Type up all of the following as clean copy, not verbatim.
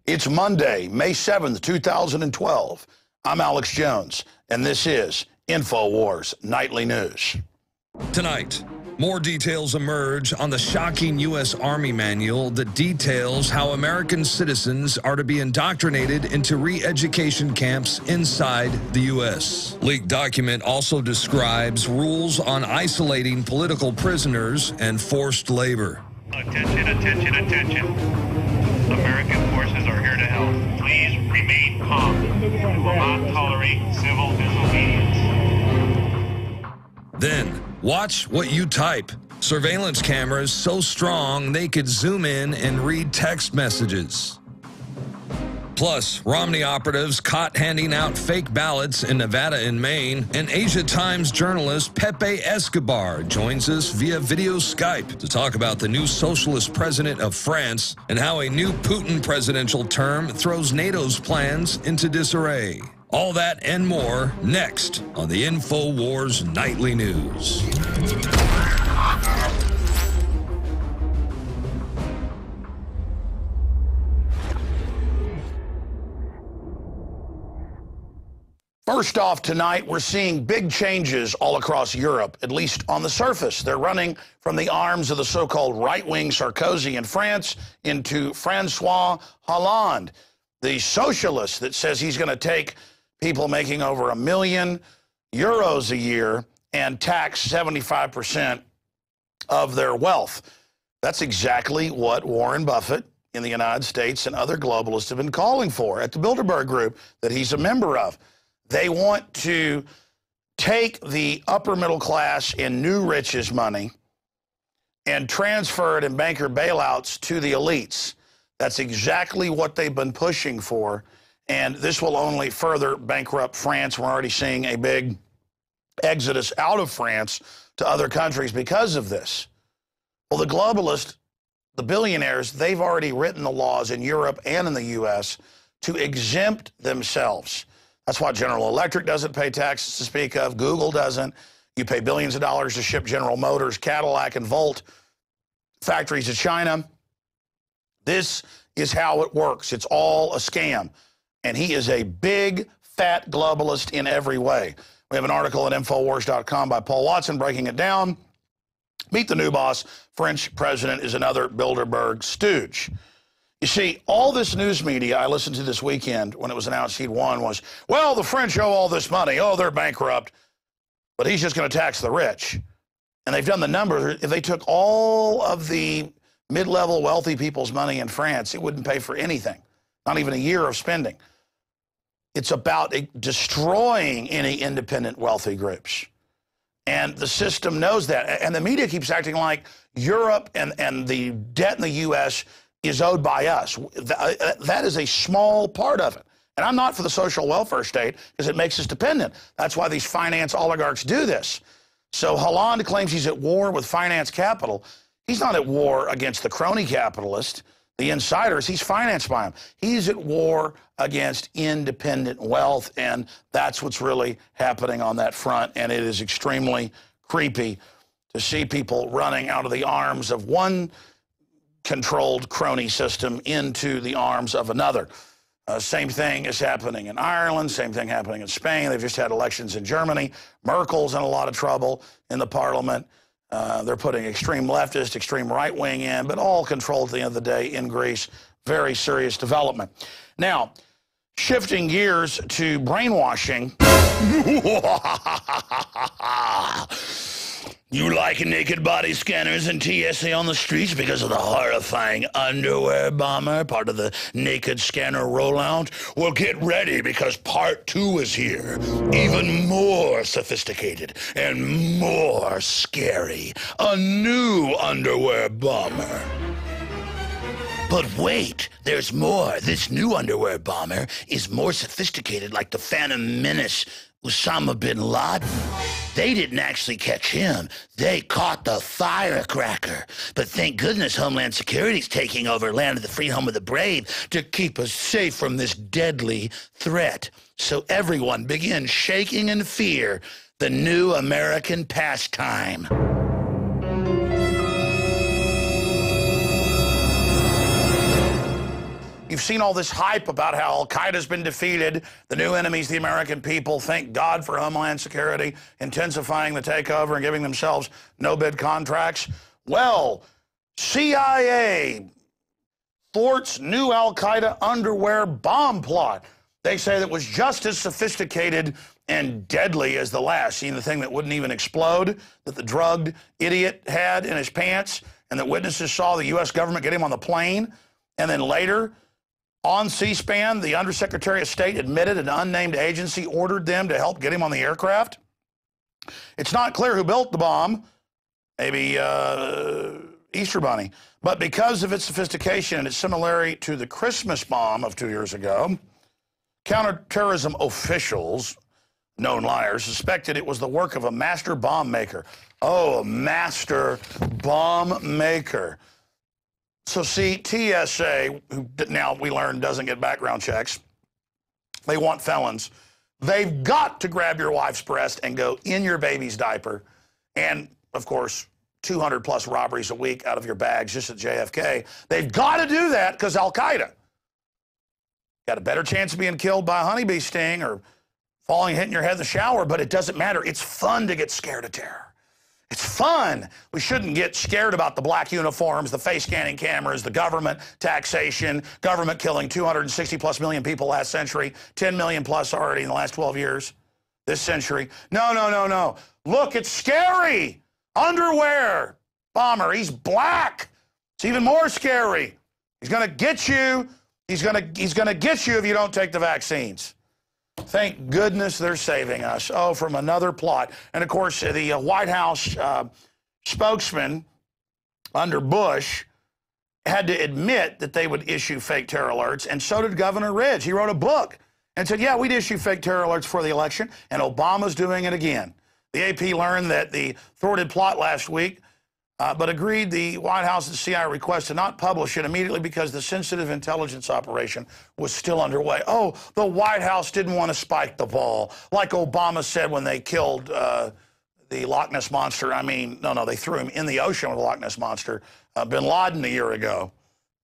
It's Monday, May 7th, 2012. I'm Alex Jones, and this is Infowars Nightly News. Tonight, more details emerge on the shocking U.S. Army manual that details how American citizens are to be indoctrinated into re-education camps inside the U.S. Leaked document also describes rules on isolating political prisoners and forced labor. Attention, attention, attention. American forces are here to help. Please remain calm. We will not tolerate civil disobedience. Then, watch what you type. Surveillance cameras so strong they could zoom in and read text messages. Plus, Romney operatives caught handing out fake ballots in Nevada and Maine, and Asia Times journalist Pepe Escobar joins us via video Skype to talk about the new socialist president of France and how a new Putin presidential term throws NATO's plans into disarray. All that and more next on the Infowars Nightly News. First off, tonight, we're seeing big changes all across Europe, at least on the surface. They're running from the arms of the so-called right-wing Sarkozy in France into Francois Hollande, the socialist that says he's going to take people making over €1 million a year and tax 75% of their wealth. That's exactly what Warren Buffett in the United States and other globalists have been calling for at the Bilderberg group that he's a member of. They want to take the upper middle class and new riches money and transfer it in banker bailouts to the elites. That's exactly what they've been pushing for, and this will only further bankrupt France. We're already seeing a big exodus out of France to other countries because of this. Well, the globalists, the billionaires, they've already written the laws in Europe and in the U.S. to exempt themselves. That's why General Electric doesn't pay taxes to speak of. Google doesn't. You pay billions of dollars to ship General Motors, Cadillac, and Volt factories to China. This is how it works. It's all a scam. And he is a big, fat globalist in every way. We have an article at Infowars.com by Paul Watson breaking it down. Meet the new boss. French president is another Bilderberg stooge. You see, all this news media I listened to this weekend when it was announced he'd won was, well, the French owe all this money. Oh, they're bankrupt. But he's just going to tax the rich. And they've done the numbers. If they took all of the mid-level wealthy people's money in France, it wouldn't pay for anything, not even a year of spending. It's about destroying any independent wealthy groups. And the system knows that. And the media keeps acting like Europe and the debt in the U.S. is owed by us. That is a small part of it. And I'm not for the social welfare state because it makes us dependent. That's why these finance oligarchs do this. So Hollande claims he's at war with finance capital. He's not at war against the crony capitalist, the insiders. He's financed by them. He's at war against independent wealth, and that's what's really happening on that front. And it is extremely creepy to see people running out of the arms of one controlled crony system into the arms of another. Same thing is happening in Ireland, same thing happening in Spain. They've just had elections in Germany. Merkel's in a lot of trouble in the parliament. They're putting extreme leftist, extreme right-wing in, but all controlled at the end of the day in Greece. Very serious development. Now, shifting gears to brainwashing. You like naked body scanners and TSA on the streets because of the horrifying underwear bomber, part of the naked scanner rollout? Well, get ready because part 2 is here. Even more sophisticated and more scary. A new underwear bomber. But wait, there's more. This new underwear bomber is more sophisticated, like the Phantom Menace, Osama bin Laden. They didn't actually catch him. They caught the firecracker. But thank goodness Homeland Security's taking over land of the free, home of the brave to keep us safe from this deadly threat. So everyone begin shaking in fear the new American pastime. You've seen all this hype about how Al-Qaeda's been defeated, the new enemies, the American people. Thank God for Homeland Security, intensifying the takeover and giving themselves no-bid contracts. Well, CIA thwarts new Al-Qaeda underwear bomb plot. They say that was just as sophisticated and deadly as the last. Seen the thing that wouldn't even explode, that the drugged idiot had in his pants, and that witnesses saw the U.S. government get him on the plane. And then later, on C-SPAN, the Undersecretary of State admitted an unnamed agency ordered them to help get him on the aircraft. It's not clear who built the bomb, maybe Easter Bunny. But because of its sophistication and its similarity to the Christmas bomb of 2 years ago, counter-terrorism officials, known liars, suspected it was the work of a master bomb maker. Oh, a master bomb maker. So see, TSA, who now we learn doesn't get background checks, they want felons. They've got to grab your wife's breast and go in your baby's diaper. And, of course, 200-plus robberies a week out of your bags just at JFK. They've got to do that because Al-Qaeda got a better chance of being killed by a honeybee sting or falling, hitting your head in the shower, but it doesn't matter. It's fun to get scared of terror. It's fun. We shouldn't get scared about the black uniforms, the face scanning cameras, the government taxation, government killing 260-plus million people last century, 10 million plus already in the last 12 years, this century. No, no, no, no. Look, it's scary. Underwear bomber. He's black. It's even more scary. He's going to get you. He's going to get you if you don't take the vaccines. Thank goodness they're saving us. Oh, from another plot. And, of course, the White House spokesman under Bush had to admit that they would issue fake terror alerts, and so did Governor Ridge. He wrote a book and said, yeah, we'd issue fake terror alerts for the election, and Obama's doing it again. The AP learned that the thwarted plot last week, but agreed the White House and CIA request to not publish it immediately because the sensitive intelligence operation was still underway. Oh, the White House didn't want to spike the ball, like Obama said when they killed the Loch Ness Monster. I mean, no, they threw him in the ocean with the Loch Ness Monster. Bin Laden a year ago,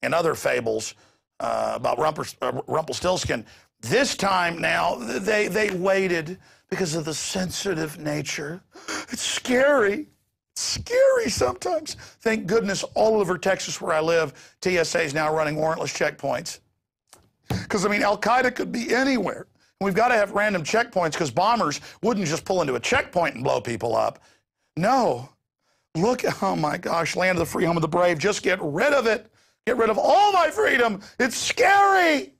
and other fables about Rumpelstiltskin. This time now, they waited because of the sensitive nature. It's scary. Scary sometimes. Thank goodness all over Texas where I live, TSA is now running warrantless checkpoints. Because, I mean, Al-Qaeda could be anywhere. We've got to have random checkpoints because bombers wouldn't just pull into a checkpoint and blow people up. No. Look, oh my gosh, land of the free, home of the brave. Just get rid of it. Get rid of all my freedom. It's scary.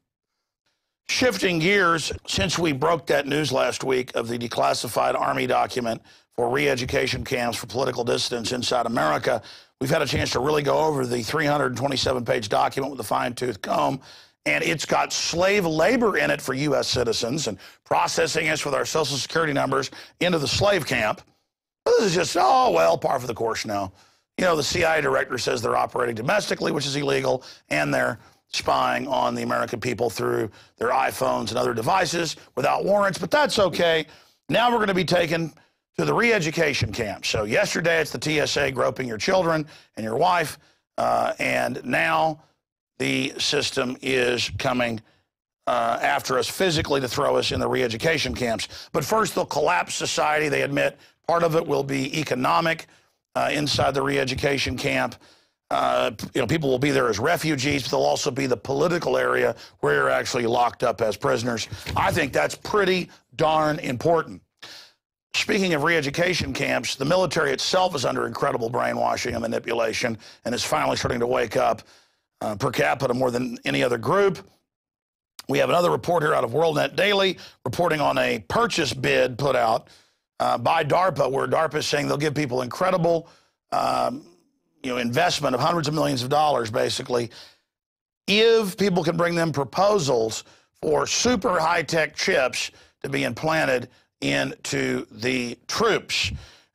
Shifting gears, since we broke that news last week of the declassified Army document for re-education camps for political dissidents inside America, we've had a chance to really go over the 327-page document with a fine-tooth comb, and it's got slave labor in it for U.S. citizens and processing us with our Social Security numbers into the slave camp. This is just, oh, well, par for the course now. You know, the CIA director says they're operating domestically, which is illegal, and they're spying on the American people through their iPhones and other devices without warrants, but that's okay. Now we're going to be taken to the re-education camp. So yesterday it's the TSA groping your children and your wife, and now the system is coming after us physically to throw us in the re-education camps. But first they'll collapse society. They admit part of it will be economic inside the re-education camp. You know, people will be there as refugees, but they'll also be the political area where you're actually locked up as prisoners. I think that's pretty darn important. Speaking of re-education camps, the military itself is under incredible brainwashing and manipulation and is finally starting to wake up per capita more than any other group. We have another report here out of WorldNet Daily reporting on a purchase bid put out by DARPA, where DARPA is saying they'll give people incredible investment of hundreds of millions of dollars, basically, if people can bring them proposals for super high-tech chips to be implanted into the troops.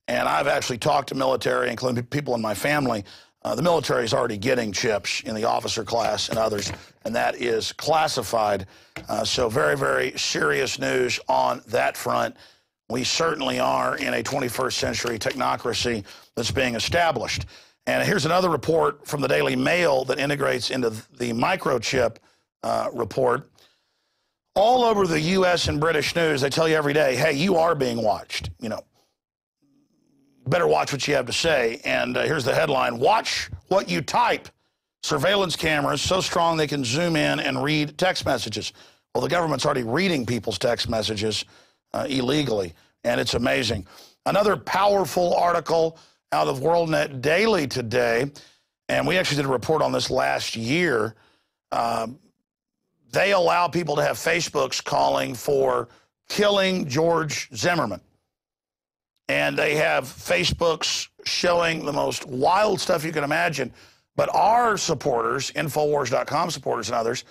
And I've actually talked to military, including people in my family. The military is already getting chips in the officer class and others, and that is classified. So very, very serious news on that front. We certainly are in a 21st century technocracy that's being established. And here's another report from the Daily Mail that integrates into the microchip report. All over the U.S. and British news, they tell you every day, hey, you are being watched. You know, better watch what you have to say. And here's the headline: watch what you type. Surveillance cameras so strong they can zoom in and read text messages. Well, the government's already reading people's text messages illegally, and it's amazing. Another powerful article out of WorldNet Daily today, and we actually did a report on this last year. They allow people to have Facebooks calling for killing George Zimmerman. And they have Facebooks showing the most wild stuff you can imagine. But our supporters, Infowars.com supporters and others,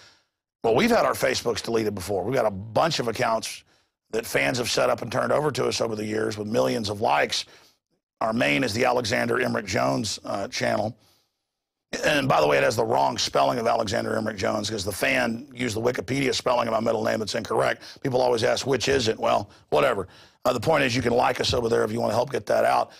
well, we've had our Facebooks deleted before. We've got a bunch of accounts that fans have set up and turned over to us over the years with millions of likes. Our main is the Alexander Emmerich Jones channel. And by the way, it has the wrong spelling of Alexander Emmerich Jones because the fan used the Wikipedia spelling of my middle name that's incorrect. People always ask, which is it? Well, whatever. The point is you can like us over there if you want to help get that out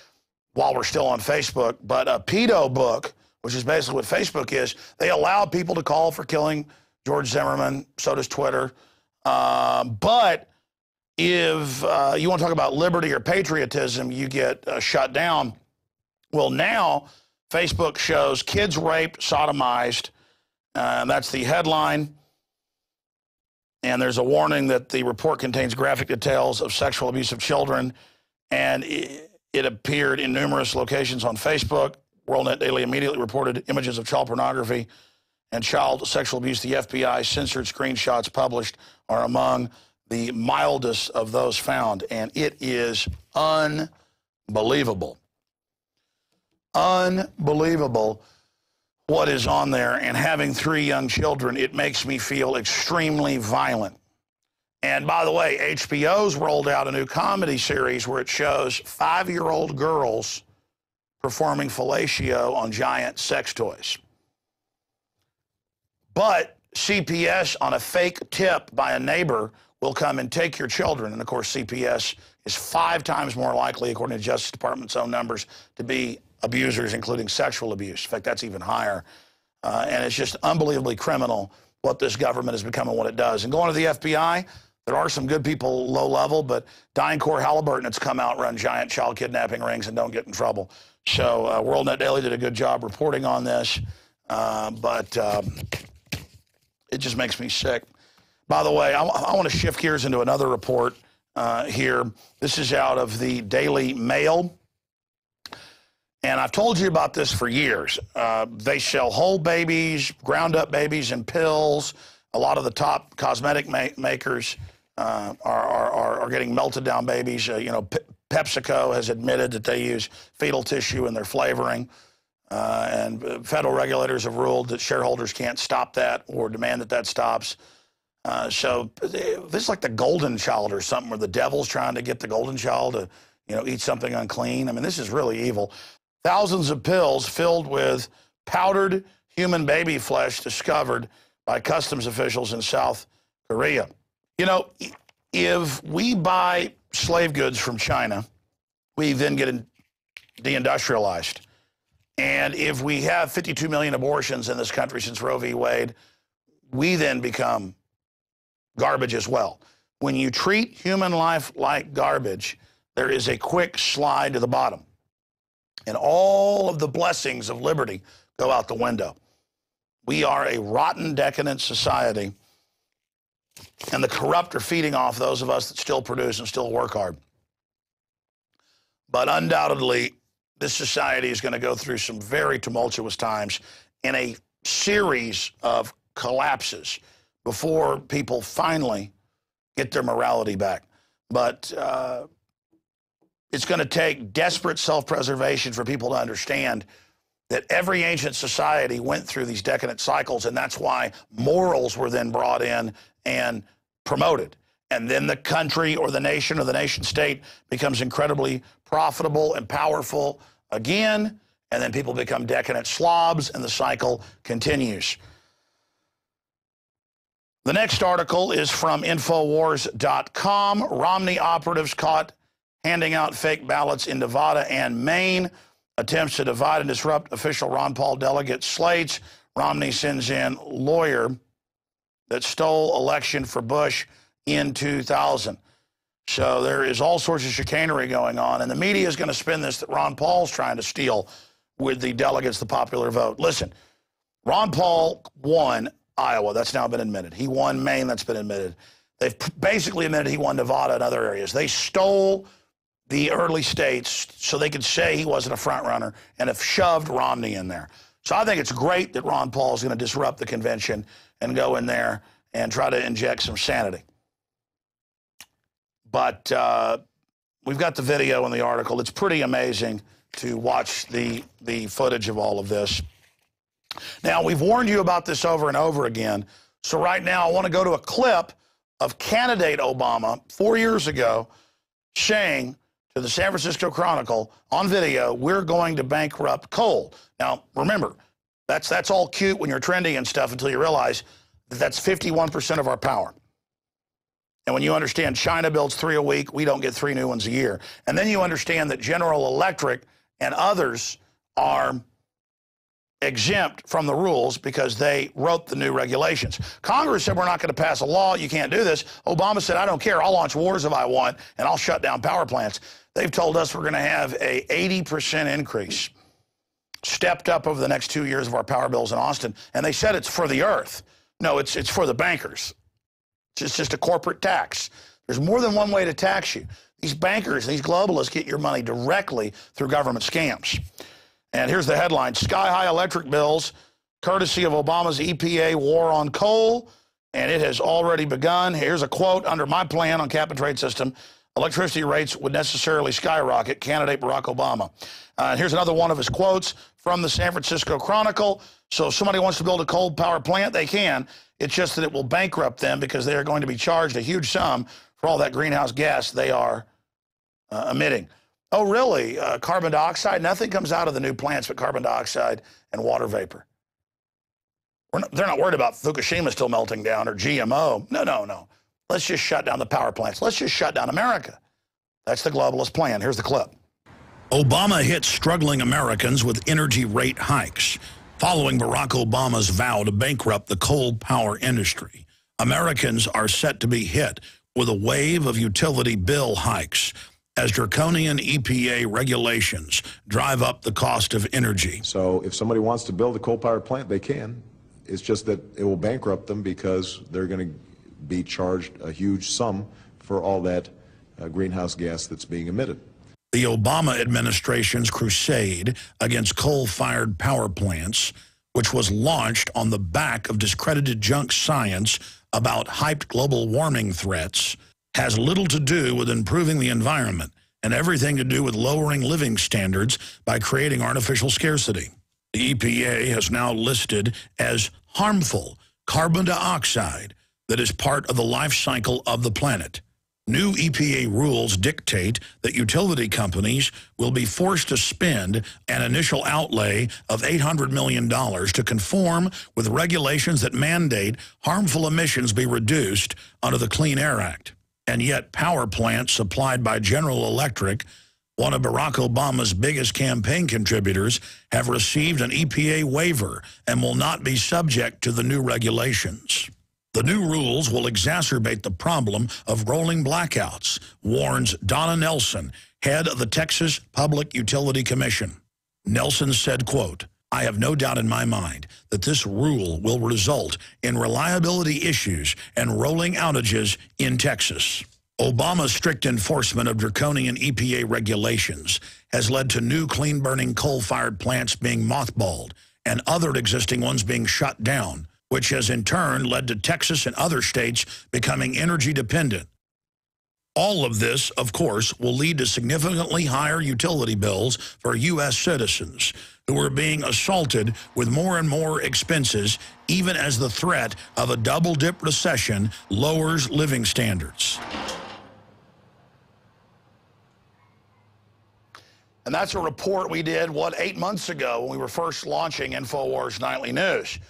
while we're still on Facebook. But a pedo book, which is basically what Facebook is, they allow people to call for killing George Zimmerman. So does Twitter. But if you want to talk about liberty or patriotism, you get shut down. Well, now Facebook shows kids raped, sodomized. That's the headline. And there's a warning that the report contains graphic details of sexual abuse of children. And it appeared in numerous locations on Facebook. WorldNet Daily immediately reported images of child pornography and child sexual abuse. The FBI censored screenshots published are among the mildest of those found. And it is unbelievable. Unbelievable what is on there. And having 3 young children, it makes me feel extremely violent. And by the way, HBO's rolled out a new comedy series where it shows 5-year-old girls performing fellatio on giant sex toys. But CPS, on a fake tip by a neighbor, will come and take your children. And of course, CPS is 5 times more likely, according to the Justice Department's own numbers, to be abusers, including sexual abuse. In fact, that's even higher. And it's just unbelievably criminal what this government has become and what it does. And going to the FBI, there are some good people low level, but DynCorp Halliburton has come out, run giant child kidnapping rings, and don't get in trouble. So WorldNet Daily did a good job reporting on this, but it just makes me sick. By the way, I want to shift gears into another report here. This is out of the Daily Mail. And I've told you about this for years. They sell whole babies, ground up babies in pills. A lot of the top cosmetic makers are getting melted down babies. You know, PepsiCo has admitted that they use fetal tissue in their flavoring. And federal regulators have ruled that shareholders can't stop that or demand that that stops. So this is like the golden child or something where the devil's trying to get the golden child to, you know, eat something unclean. I mean, this is really evil. Thousands of pills filled with powdered human baby flesh discovered by customs officials in South Korea. You know, if we buy slave goods from China, we then get deindustrialized. And if we have 52 million abortions in this country since Roe v. Wade, we then become garbage as well. When you treat human life like garbage, there is a quick slide to the bottom. And all of the blessings of liberty go out the window. We are a rotten, decadent society, and the corrupt are feeding off those of us that still produce and still work hard. But undoubtedly, this society is going to go through some very tumultuous times in a series of collapses before people finally get their morality back. But it's going to take desperate self-preservation for people to understand that every ancient society went through these decadent cycles, and that's why morals were then brought in and promoted. And then the country or the nation state becomes incredibly profitable and powerful again, and then people become decadent slobs, and the cycle continues. The next article is from Infowars.com. Romney operatives caught handing out fake ballots in Nevada and Maine. Attempts to divide and disrupt official Ron Paul delegate slates. Romney sends in lawyer that stole election for Bush in 2000. So there is all sorts of chicanery going on, and the media is going to spin this that Ron Paul's trying to steal with the delegates the popular vote. Listen, Ron Paul won Iowa. That's now been admitted. He won Maine. That's been admitted. They've basically admitted he won Nevada and other areas. They stole the early states so they could say he wasn't a front runner and have shoved Romney in there. So I think it's great that Ron Paul is going to disrupt the convention and go in there and try to inject some sanity. But we've got the video and the article. It's pretty amazing to watch the footage of all of this. Now, we've warned you about this over and over again. So right now, I want to go to a clip of candidate Obama 4 years ago saying to the San Francisco Chronicle on video, we're going to bankrupt coal. Now, remember, that's all cute when you're trending and stuff until you realize that that's 51% of our power. And when you understand China builds 3 a week, we don't get 3 new ones a year. And then you understand that General Electric and others are exempt from the rules because they wrote the new regulations. Congress said we're not going to pass a law. You can't do this. Obama said, I don't care. I'll launch wars if I want, and I'll shut down power plants. They've told us we're going to have a 80% increase stepped up over the next 2 years of our power bills in Austin. And they said it's for the earth. No, it's for the bankers. It's just a corporate tax. There's more than one way to tax you. These bankers, these globalists get your money directly through government scams. And here's the headline: sky-high electric bills, courtesy of Obama's EPA war on coal, and it has already begun. Here's a quote: under my plan on cap-and-trade system, electricity rates would necessarily skyrocket, candidate Barack Obama. And here's another one of his quotes from the San Francisco Chronicle. So if somebody wants to build a coal power plant, they can. It's just that it will bankrupt them because they are going to be charged a huge sum for all that greenhouse gas they are emitting. Oh, really? Carbon dioxide? Nothing comes out of the new plants but carbon dioxide and water vapor. They're not worried about Fukushima still melting down or GMO. No, no, no. Let's just shut down the power plants. Let's just shut down America. That's the globalist plan. Here's the clip. Obama hit struggling Americans with energy rate hikes. Following Barack Obama's vow to bankrupt the coal power industry, Americans are set to be hit with a wave of utility bill hikes as draconian EPA regulations drive up the cost of energy. So if somebody wants to build a coal-powered plant, they can. It's just that it will bankrupt them because they're going to be charged a huge sum for all that greenhouse gas that's being emitted. The Obama administration's crusade against coal-fired power plants, which was launched on the back of discredited junk science about hyped global warming threats, has little to do with improving the environment and everything to do with lowering living standards by creating artificial scarcity. The EPA has now listed as harmful carbon dioxide that is part of the life cycle of the planet. New EPA rules dictate that utility companies will be forced to spend an initial outlay of $800 million to conform with regulations that mandate harmful emissions be reduced under the Clean Air Act. And yet power plants supplied by General Electric, one of Barack Obama's biggest campaign contributors, have received an EPA waiver and will not be subject to the new regulations. The new rules will exacerbate the problem of rolling blackouts, warns Donna Nelson, head of the Texas Public Utility Commission. Nelson said, quote, I have no doubt in my mind that this rule will result in reliability issues and rolling outages in Texas. Obama's strict enforcement of draconian EPA regulations has led to new clean-burning coal-fired plants being mothballed and other existing ones being shut down, which has in turn led to Texas and other states becoming energy dependent. All of this, of course, will lead to significantly higher utility bills for U.S. citizens who are being assaulted with more and more expenses, even as the threat of a double-dip recession lowers living standards. And that's a report we did, 8 months ago when we were first launching Infowars Nightly News.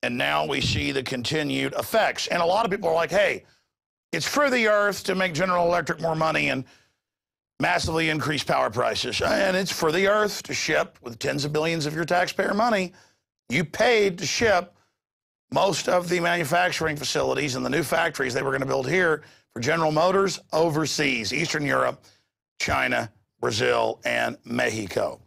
And now we see the continued effects. And a lot of people are like, hey, it's for the earth to make General Electric more money and massively increase power prices. And it's for the earth to ship with tens of billions of your taxpayer money. You paid to ship most of the manufacturing facilities and the new factories they were going to build here for General Motors overseas, Eastern Europe, China, Brazil, and Mexico.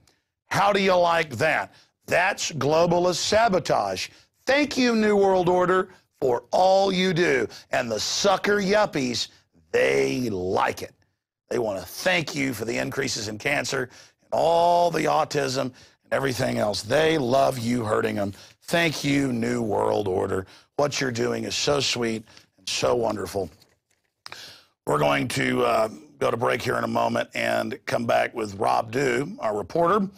How do you like that? That's globalist sabotage. Thank you, New World Order, for all you do. And the sucker yuppies, they like it. They want to thank you for the increases in cancer and all the autism and everything else. They love you hurting them. Thank you, New World Order. What you're doing is so sweet and so wonderful. We're going to go to break here in a moment and come back with Rob Dew, our reporter,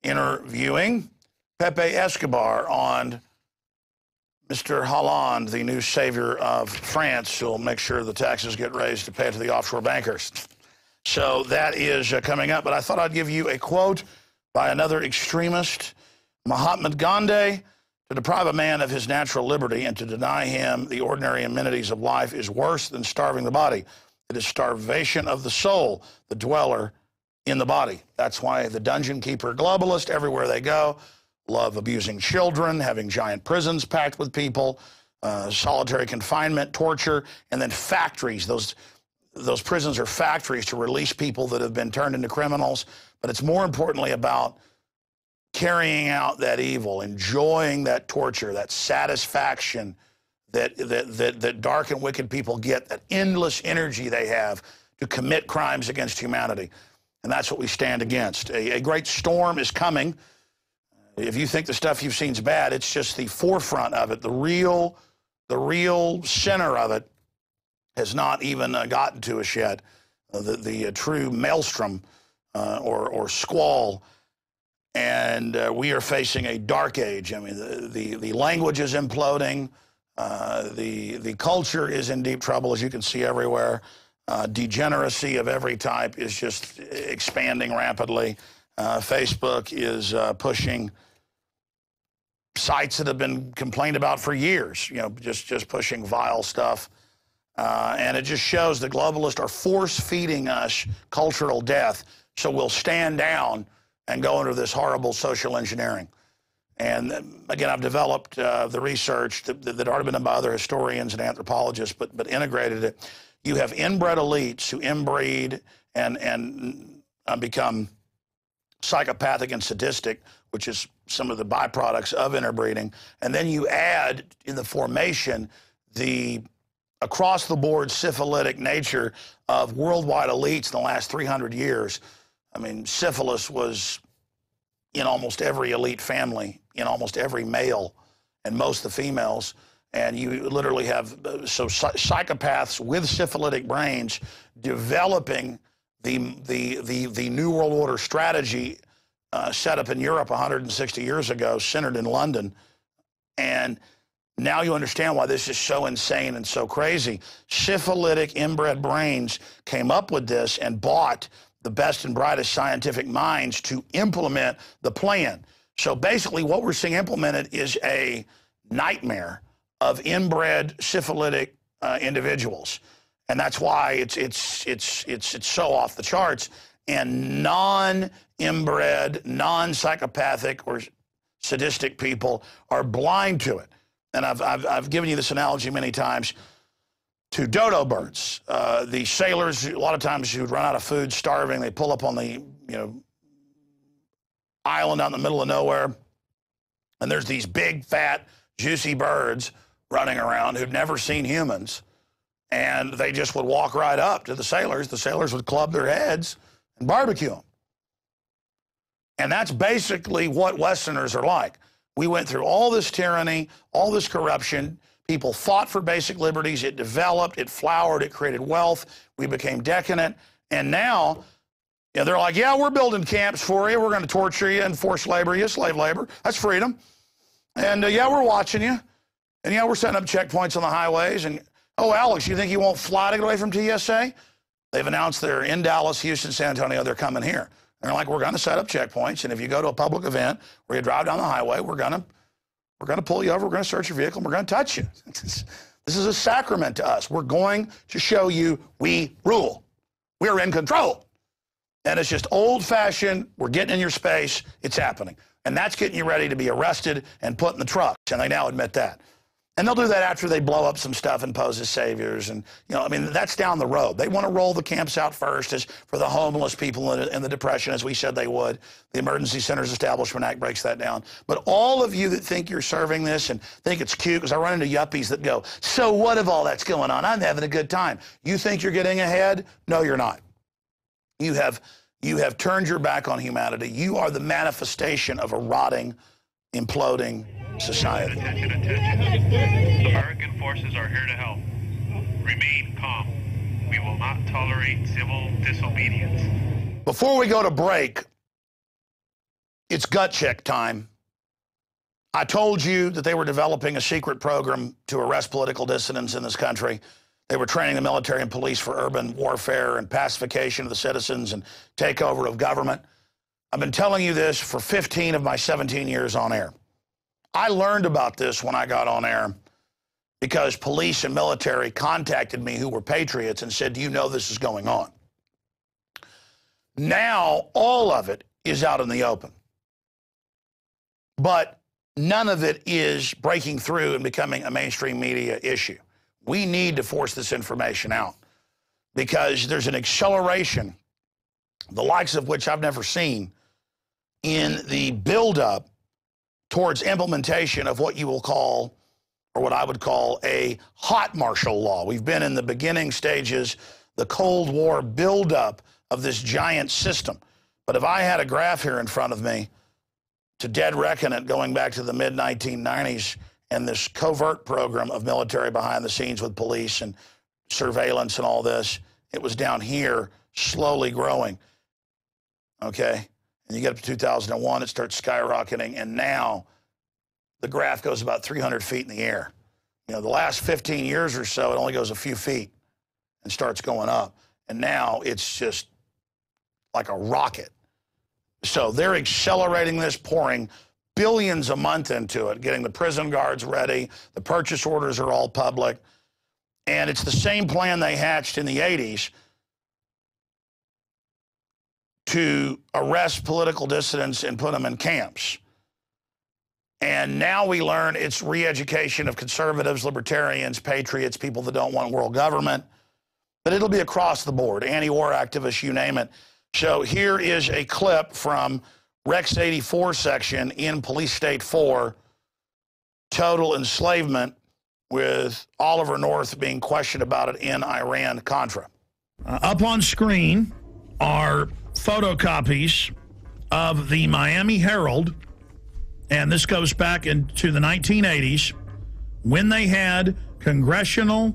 interviewing Pepe Escobar on Mr. Hollande, the new savior of France, who will make sure the taxes get raised to pay it to the offshore bankers. So that is coming up. But I thought I'd give you a quote by another extremist, Mahatma Gandhi. To deprive a man of his natural liberty and to deny him the ordinary amenities of life is worse than starving the body. It is starvation of the soul, the dweller in the body. That's why the dungeon keeper globalists, everywhere they go, love abusing children, having giant prisons packed with people, solitary confinement, torture, and then factories. Those prisons are factories to release people that have been turned into criminals. But it's more importantly about carrying out that evil, enjoying that torture, that satisfaction that dark and wicked people get, that endless energy they have to commit crimes against humanity. And that's what we stand against. A great storm is coming. If you think the stuff you've seen is bad, it's just the forefront of it. The real center of it has not even gotten to us yet. The true maelstrom or squall. And we are facing a dark age. I mean, the language is imploding. The culture is in deep trouble, as you can see everywhere. Degeneracy of every type is just expanding rapidly. Facebook is pushing sites that have been complained about for years, you know, just pushing vile stuff. And it just shows the globalists are force-feeding us cultural death, so we'll stand down and go into this horrible social engineering. And again, I've developed the research that already been done by other historians and anthropologists, but integrated it. You have inbred elites who inbreed and become psychopathic and sadistic, which is some of the byproducts of interbreeding. And then you add in the formation the across-the-board syphilitic nature of worldwide elites in the last 300 years. I mean, syphilis was in almost every elite family, in almost every male, and most of the females. And you literally have psychopaths with syphilitic brains developing the New World Order strategy set up in Europe 160 years ago, centered in London. And now you understand why this is so insane and so crazy. Syphilitic inbred brains came up with this and bought the best and brightest scientific minds to implement the plan. So basically what we're seeing implemented is a nightmare of inbred syphilitic individuals. And that's why it's so off the charts. And non-inbred, non-psychopathic or sadistic people are blind to it. And I've given you this analogy many times to dodo birds. The sailors, a lot of times who'd run out of food, starving, they pull up on the island out in the middle of nowhere, and there's these big, fat, juicy birds running around who'd never seen humans, and they just would walk right up to the sailors. The sailors would club their heads and barbecue them. And that's basically what Westerners are like. We went through all this tyranny, all this corruption. People fought for basic liberties. It developed, it flowered, it created wealth. We became decadent. And now, they're like, yeah, we're building camps for you. We're going to torture you and force labor you, slave labor. That's freedom. And yeah, we're watching you. And yeah, we're setting up checkpoints on the highways. And, oh, Alex, you think you won't fly to get away from TSA? They've announced they're in Dallas, Houston, San Antonio. They're coming here. And they're like, we're going to set up checkpoints. And if you go to a public event where you drive down the highway, we're going to pull you over. We're going to search your vehicle. And we're going to touch you. This is a sacrament to us. We're going to show you we rule. We're in control. And it's just old-fashioned. We're getting in your space. It's happening. And that's getting you ready to be arrested and put in the trucks. And they now admit that. And they'll do that after they blow up some stuff and pose as saviors. And, you know, I mean, that's down the road. They want to roll the camps out first as for the homeless people in the Depression, as we said they would. The Emergency Centers Establishment Act breaks that down. But all of you that think you're serving this and think it's cute, because I run into yuppies that go, so what if all that's going on? I'm having a good time. You think you're getting ahead? No, you're not. You have turned your back on humanity. You are the manifestation of a rotting, imploding society. Attention, attention. American forces are here to help. Remain calm. We will not tolerate civil disobedience. Before we go to break, it's gut check time. I told you that they were developing a secret program to arrest political dissidents in this country. They were training the military and police for urban warfare and pacification of the citizens and takeover of government. I've been telling you this for 15 of my 17 years on air. I learned about this when I got on air because police and military contacted me who were patriots and said, do you know this is going on? Now, all of it is out in the open. But none of it is breaking through and becoming a mainstream media issue. We need to force this information out because there's an acceleration, the likes of which I've never seen, in the buildup towards implementation of what you will call, or what I would call, a hot martial law. We've been in the beginning stages, the Cold War buildup of this giant system. But if I had a graph here in front of me to dead reckon it going back to the mid-1990s and this covert program of military behind the scenes with police and surveillance and all this, it was down here slowly growing, okay? And you get up to 2001, it starts skyrocketing, and now the graph goes about 300 feet in the air. You know, the last 15 years or so, it only goes a few feet and starts going up. And now it's just like a rocket. So they're accelerating this, pouring billions a month into it, getting the prison guards ready. The purchase orders are all public. And it's the same plan they hatched in the 80s to arrest political dissidents and put them in camps. And now we learn it's re-education of conservatives, libertarians, patriots, people that don't want world government. But it'll be across the board, anti-war activists, you name it. So here is a clip from Rex 84 section in Police State 4, total enslavement, with Oliver North being questioned about it in Iran-Contra. Up on screen are photocopies of the Miami Herald, and this goes back into the 1980s, when they had congressional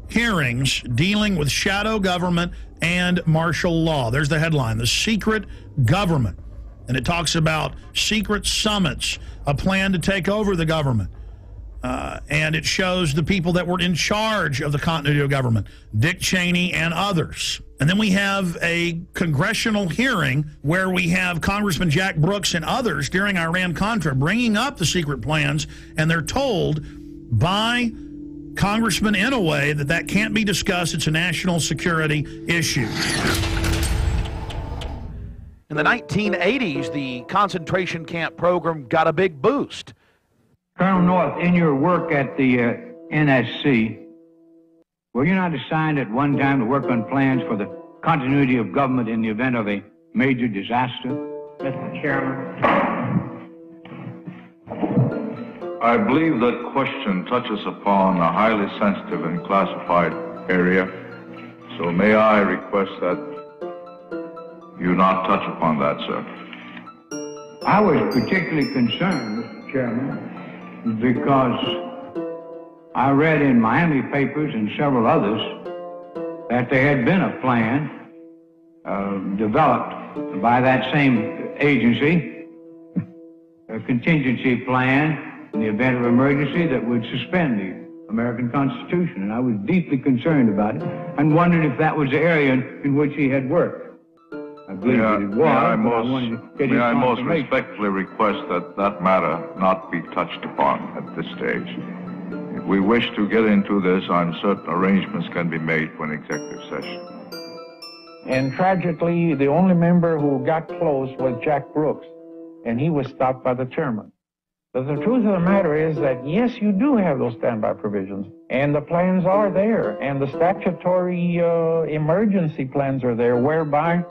hearings dealing with shadow government and martial law. There's the headline, The Secret Government. And it talks about secret summits, a plan to take over the government. And it shows the people that were in charge of the continuity of government, Dick Cheney and others. And then we have a congressional hearing where we have Congressman Jack Brooks and others during Iran-Contra bringing up the secret plans, and they're told by Congressman in a way that that can't be discussed. It's a national security issue. In the 1980s, the concentration camp program got a big boost. Colonel North, in your work at the NSC, were you not assigned at one time to work on plans for the continuity of government in the event of a major disaster? Mr. Chairman. I believe that question touches upon a highly sensitive and classified area, so may I request that you not touch upon that, sir. I was particularly concerned, Mr. Chairman, because I read in Miami papers and several others that there had been a plan developed by that same agency, a contingency plan in the event of emergency that would suspend the American Constitution. And I was deeply concerned about it and wondered if that was the area in which he had worked. I believe it was, may I most respectfully request that that matter not be touched upon at this stage. If we wish to get into this, I'm certain arrangements can be made for an executive session. And tragically, the only member who got close was Jack Brooks, and he was stopped by the chairman. But the truth of the matter is that, yes, you do have those standby provisions, and the plans are there, and the statutory emergency plans are there, whereby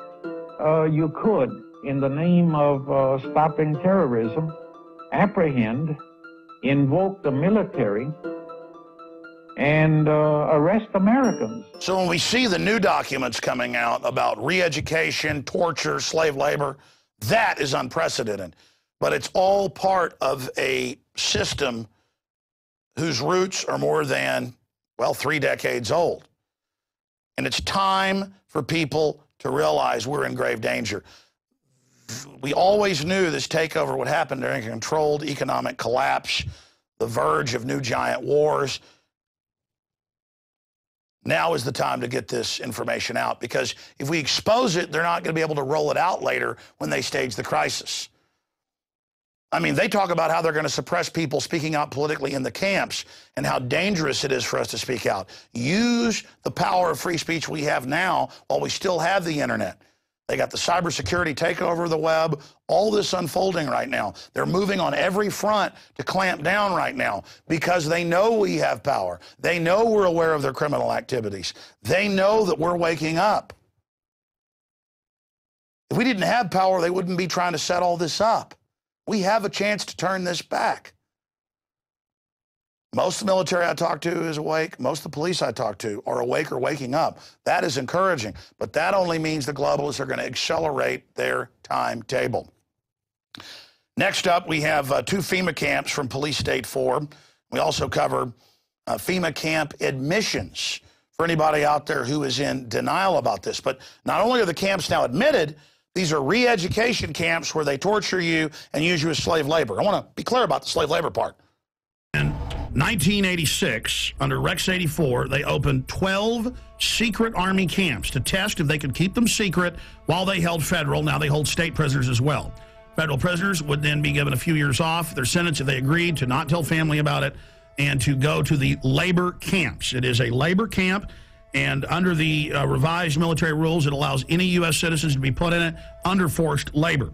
you could, in the name of stopping terrorism, apprehend, invoke the military, and arrest Americans. So when we see the new documents coming out about re-education, torture, slave labor, that is unprecedented. But it's all part of a system whose roots are more than, well, 3 decades old. And it's time for people to realize we're in grave danger. We always knew this takeover would happen during a controlled economic collapse, the verge of new giant wars. Now is the time to get this information out, because if we expose it, they're not going to be able to roll it out later when they stage the crisis. I mean, they talk about how they're going to suppress people speaking out politically in the camps and how dangerous it is for us to speak out. Use the power of free speech we have now while we still have the internet. They got the cybersecurity takeover of the web, all this unfolding right now. They're moving on every front to clamp down right now because they know we have power. They know we're aware of their criminal activities. They know that we're waking up. If we didn't have power, they wouldn't be trying to set all this up. We have a chance to turn this back. Most of the military I talk to is awake. Most of the police I talk to are awake or waking up. That is encouraging, but that only means the globalists are going to accelerate their timetable. Next up, we have 2 FEMA camps from Police State 4. We also cover FEMA camp admissions for anybody out there who is in denial about this. But not only are the camps now admitted, these are re-education camps where they torture you and use you as slave labor. I want to be clear about the slave labor part. In 1986, under Rex 84, they opened 12 secret Army camps to test if they could keep them secret while they held federal. Now they hold state prisoners as well. Federal prisoners would then be given a few years off their sentence if they agreed to not tell family about it and to go to the labor camps. It is a labor camp. And under the revised military rules, it allows any U.S. citizens to be put in it under forced labor.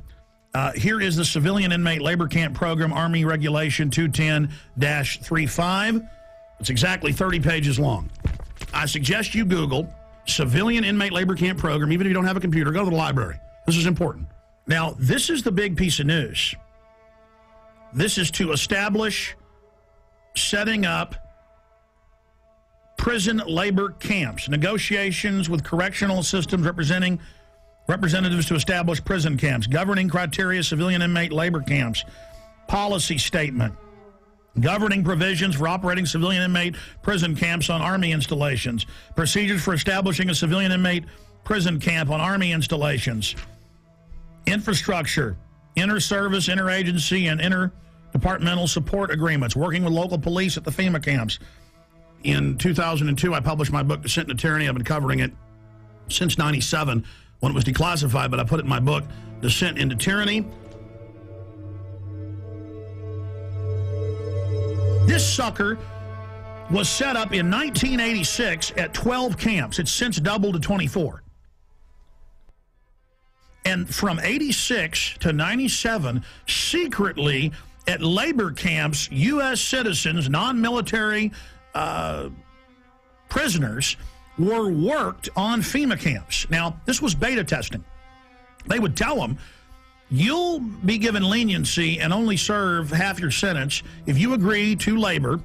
Here is the Civilian Inmate Labor Camp Program, Army Regulation 210-35. It's exactly 30 pages long. I suggest you Google Civilian Inmate Labor Camp Program. Even if you don't have a computer, go to the library. This is important. Now, this is the big piece of news. This is to establish setting up prison labor camps, negotiations with correctional systems representatives to establish prison camps, governing criteria, civilian inmate labor camps, policy statement, governing provisions for operating civilian inmate prison camps on Army installations, procedures for establishing a civilian inmate prison camp on Army installations, infrastructure, inter-service, interagency, and interdepartmental support agreements, working with local police at the FEMA camps. In 2002, I published my book, Descent into Tyranny. I've been covering it since '97 when it was declassified, but I put it in my book, Descent into Tyranny. This sucker was set up in 1986 at 12 camps. It's since doubled to 24. And from 86 to 97, secretly at labor camps, U.S. citizens, non-military prisoners were worked on FEMA camps. Now, this was beta testing. They would tell them, you'll be given leniency and only serve half your sentence if you agree to labor.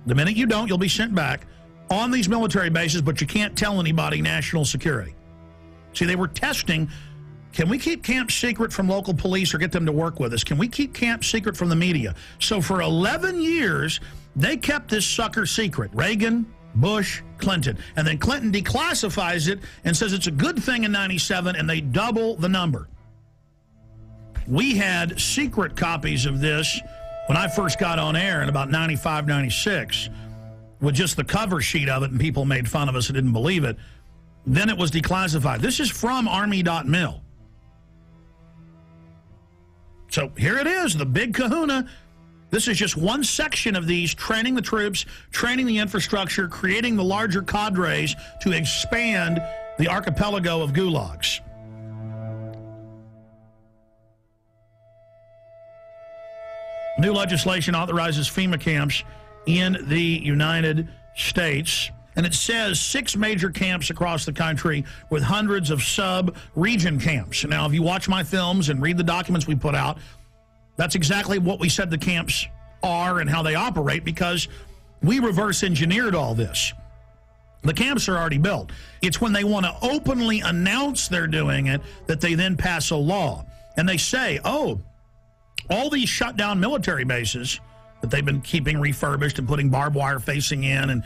The minute you don't, you'll be sent back on these military bases, but you can't tell anybody national security. See, they were testing, can we keep camp secret from local police or get them to work with us? Can we keep camp secret from the media? So for 11 years, they kept this sucker secret. Reagan, Bush, Clinton. And then Clinton declassifies it and says it's a good thing in '97, and they double the number. We had secret copies of this when I first got on air in about 95, 96, with just the cover sheet of it, and people made fun of us and didn't believe it. Then it was declassified. This is from Army.mil. So here it is, the big kahuna. This is just one section of these, training the troops, training the infrastructure, creating the larger cadres to expand the archipelago of gulags. New legislation authorizes FEMA camps in the United States. And it says 6 major camps across the country with hundreds of sub-region camps. Now, if you watch my films and read the documents we put out, that's exactly what we said the camps are and how they operate, because we reverse engineered all this. The camps are already built. It's when they want to openly announce they're doing it that they then pass a law. And they say, oh, all these shut down military bases that they've been keeping refurbished and putting barbed wire facing in and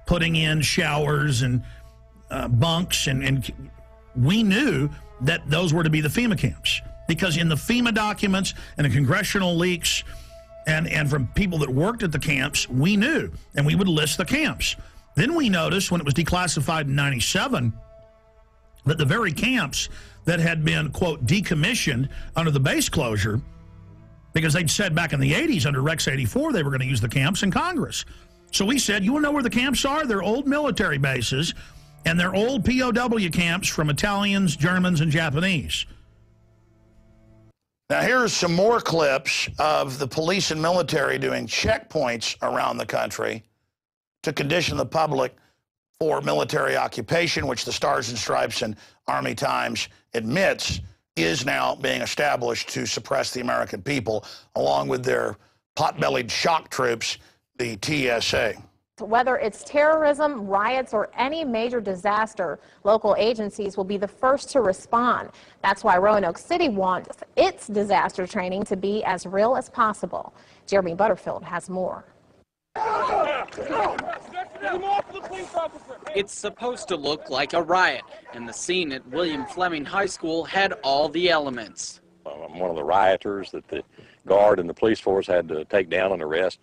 putting in showers and bunks, and we knew that those were to be the FEMA camps, because in the FEMA documents and the congressional leaks and from people that worked at the camps, we knew, and we would list the camps. Then we noticed when it was declassified in '97 that the very camps that had been, quote, decommissioned under the base closure, because they'd said back in the 80s under Rex 84 they were going to use the camps in Congress. So we said, you want to know where the camps are? They're old military bases, and they're old POW camps from Italians, Germans, and Japanese. Now, here's some more clips of the police and military doing checkpoints around the country to condition the public for military occupation, which the Stars and Stripes and Army Times admits is now being established to suppress the American people, along with their pot-bellied shock troops, the TSA. Whether it's terrorism, riots, or any major disaster, local agencies will be the first to respond. That's why Roanoke City wants its disaster training to be as real as possible. Jeremy Butterfield has more. It's supposed to look like a riot, and the scene at William Fleming High School had all the elements. I'm one of the rioters that the guard and the police force had to take down and arrest,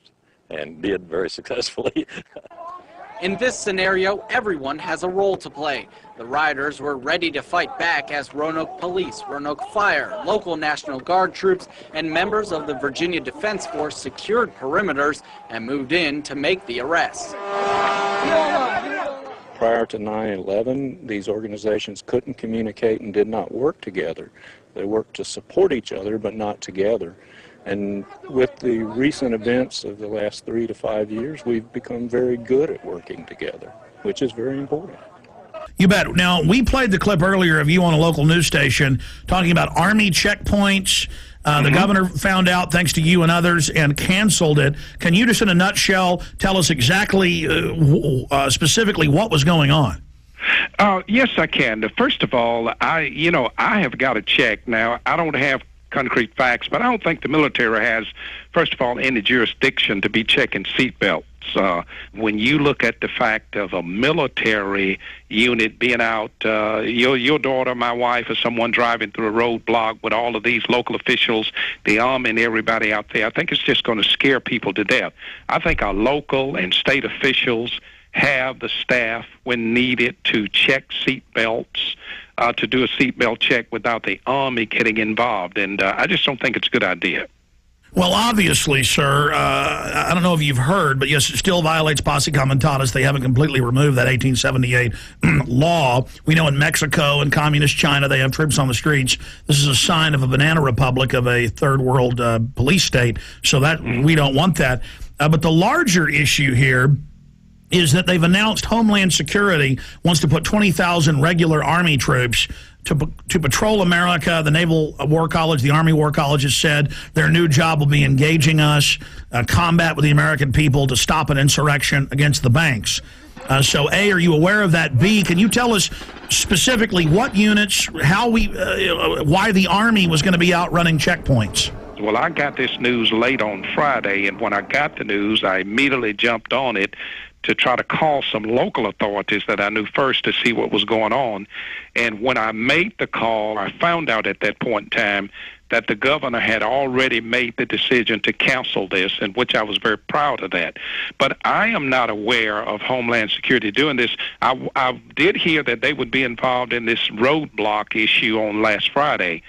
and did very successfully. In this scenario, everyone has a role to play. The rioters were ready to fight back as Roanoke Police, Roanoke Fire, local National Guard troops, and members of the Virginia Defense Force secured perimeters and moved in to make the arrests. Prior to 9/11, these organizations couldn't communicate and did not work together. They worked to support each other, but not together. And with the recent events of the last 3 to 5 years, we've become very good at working together, which is very important. You bet. Now, we played the clip earlier of you on a local news station talking about Army checkpoints. The governor found out, thanks to you and others, and canceled it. Can you just in a nutshell tell us exactly, specifically what was going on? Yes, I can. First of all, I have got to check. Now, I don't have concrete facts, but I don't think the military has, first of all, any jurisdiction to be checking seatbelts. When you look at the fact of a military unit being out, your daughter, my wife, or someone driving through a roadblock with all of these local officials, the Army and everybody out there, I think it's just going to scare people to death. I think our local and state officials have the staff when needed to check seatbelts, to do a seatbelt check without the Army getting involved. And I just don't think it's a good idea. Well, obviously, sir, I don't know if you've heard, but yes, it still violates posse comitatus. They haven't completely removed that 1878 law. We know in Mexico and communist China they have troops on the streets. This is a sign of a banana republic, of a third world police state, so that we don't want that. But the larger issue here is that they've announced Homeland Security wants to put 20,000 regular Army troops to patrol America. The Naval War College, the Army War College has said their new job will be engaging us, combat with the American people to stop an insurrection against the banks. So, A, are you aware of that? B, can you tell us specifically what units, how why the Army was going to be out running checkpoints? Well, I got this news late on Friday, and when I got the news, I immediately jumped on it to try to call some local authorities that I knew first to see what was going on. And when I made the call, I found out at that point in time that the governor had already made the decision to cancel this, and which I was very proud of that. But I am not aware of Homeland Security doing this. I did hear that they would be involved in this roadblock issue on last Friday.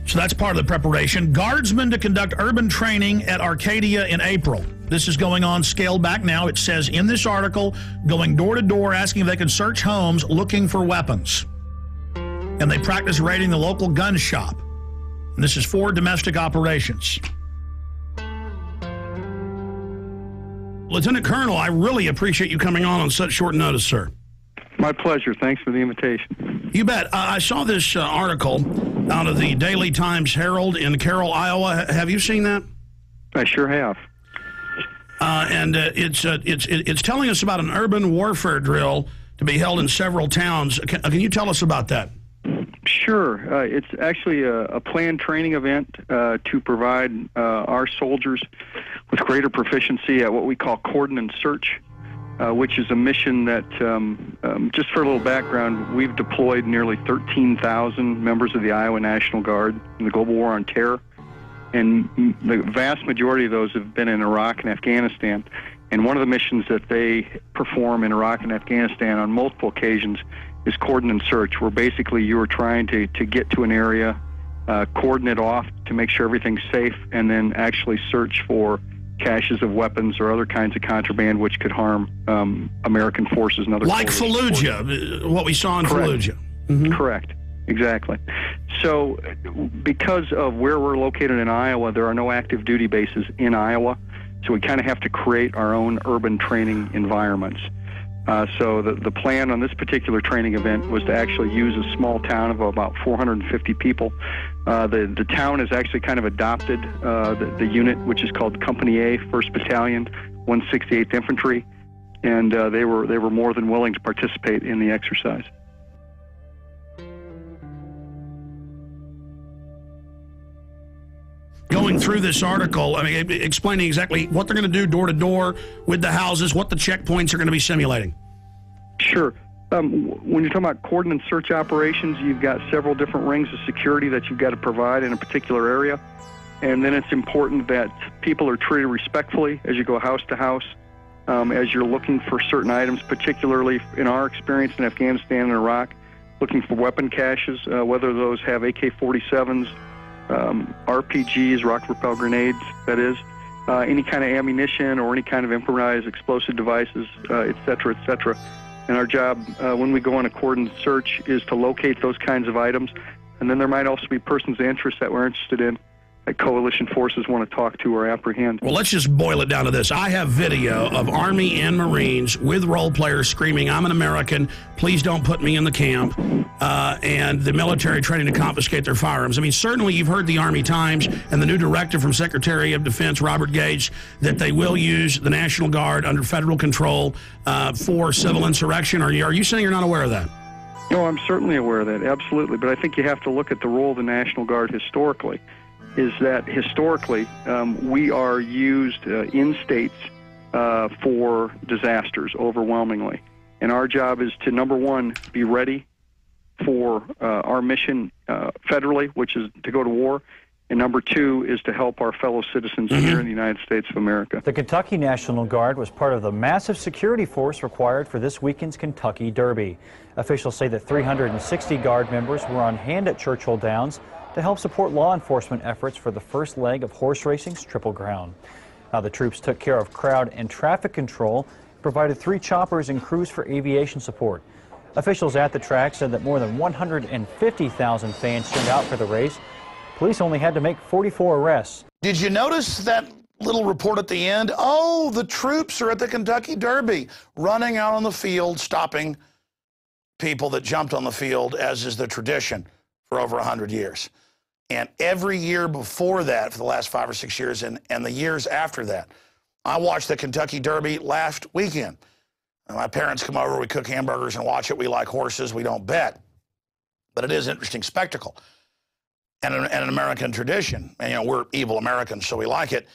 So that's part of the preparation. Guardsmen to conduct urban training at Arcadia in April. This is going on scaled back now. It says in this article, going door to door asking if they can search homes looking for weapons. And they practice raiding the local gun shop. And this is for domestic operations. Lieutenant Colonel, I really appreciate you coming on such short notice, sir. My pleasure. Thanks for the invitation. You bet. I saw this article out of the Daily Times Herald in Carroll, Iowa. Have you seen that? I sure have. And it's telling us about an urban warfare drill to be held in several towns. Can you tell us about that? Sure. It's actually a planned training event to provide our soldiers with greater proficiency at what we call coordinate search, which is a mission that, just for a little background, we've deployed nearly 13,000 members of the Iowa National Guard in the global war on terror. And the vast majority of those have been in Iraq and Afghanistan. And one of the missions that they perform in Iraq and Afghanistan on multiple occasions is coordinate search, where basically you are trying to get to an area, coordinate off to make sure everything's safe, and then actually search for caches of weapons or other kinds of contraband which could harm American forces and other like Fallujah, what we saw in Fallujah. Mm-hmm. Correct. Exactly. So because of where we're located in Iowa, there are no active duty bases in Iowa, so we kind of have to create our own urban training environments. So the plan on this particular training event was to actually use a small town of about 450 people. The town has actually kind of adopted the unit, which is called Company A, 1st Battalion, 168th Infantry, and they were more than willing to participate in the exercise. Going through this article, I mean, explaining exactly what they're going to do door to door with the houses, what the checkpoints are going to be simulating. Sure. When you're talking about coordinate search operations, you've got several different rings of security that you've got to provide in a particular area. And then it's important that people are treated respectfully as you go house to house, as you're looking for certain items, particularly in our experience in Afghanistan and Iraq, looking for weapon caches, whether those have AK-47s, RPGs, rocket-propelled grenades, that is, any kind of ammunition or any kind of improvised explosive devices, et cetera, et cetera. And our job, when we go on a coordinate search, is to locate those kinds of items. And then there might also be persons of interest that we're interested in, that coalition forces want to talk to or apprehend. Well, let's just boil it down to this. I have video of Army and Marines with role players screaming, "I'm an American, please don't put me in the camp," and the military training to confiscate their firearms. I mean, certainly you've heard the Army Times and the new directive from Secretary of Defense Robert Gates that they will use the National Guard under federal control for civil insurrection. Are you saying you're not aware of that? No, I'm certainly aware of that, absolutely. But I think you have to look at the role of the National Guard historically. Is that historically we are used in states for disasters overwhelmingly. And our job is to, number one, be ready for our mission federally, which is to go to war. And number two is to help our fellow citizens here in the United States of America. The Kentucky National Guard was part of the massive security force required for this weekend's Kentucky Derby. Officials say that 360 Guard members were on hand at Churchill Downs to help support law enforcement efforts for the first leg of horse racing's Triple Crown. Now, the troops took care of crowd and traffic control, provided 3 choppers and crews for aviation support. Officials at the track said that more than 150,000 fans turned out for the race. Police only had to make 44 arrests. Did you notice that little report at the end? Oh, the troops are at the Kentucky Derby, running out on the field, stopping people that jumped on the field, as is the tradition for over 100 years. And every year before that, for the last 5 or 6 years, and the years after that, I watched the Kentucky Derby last weekend. And my parents come over, we cook hamburgers and watch it. We like horses, we don't bet. But it is an interesting spectacle and an American tradition. And, you know, we're evil Americans, so we like it.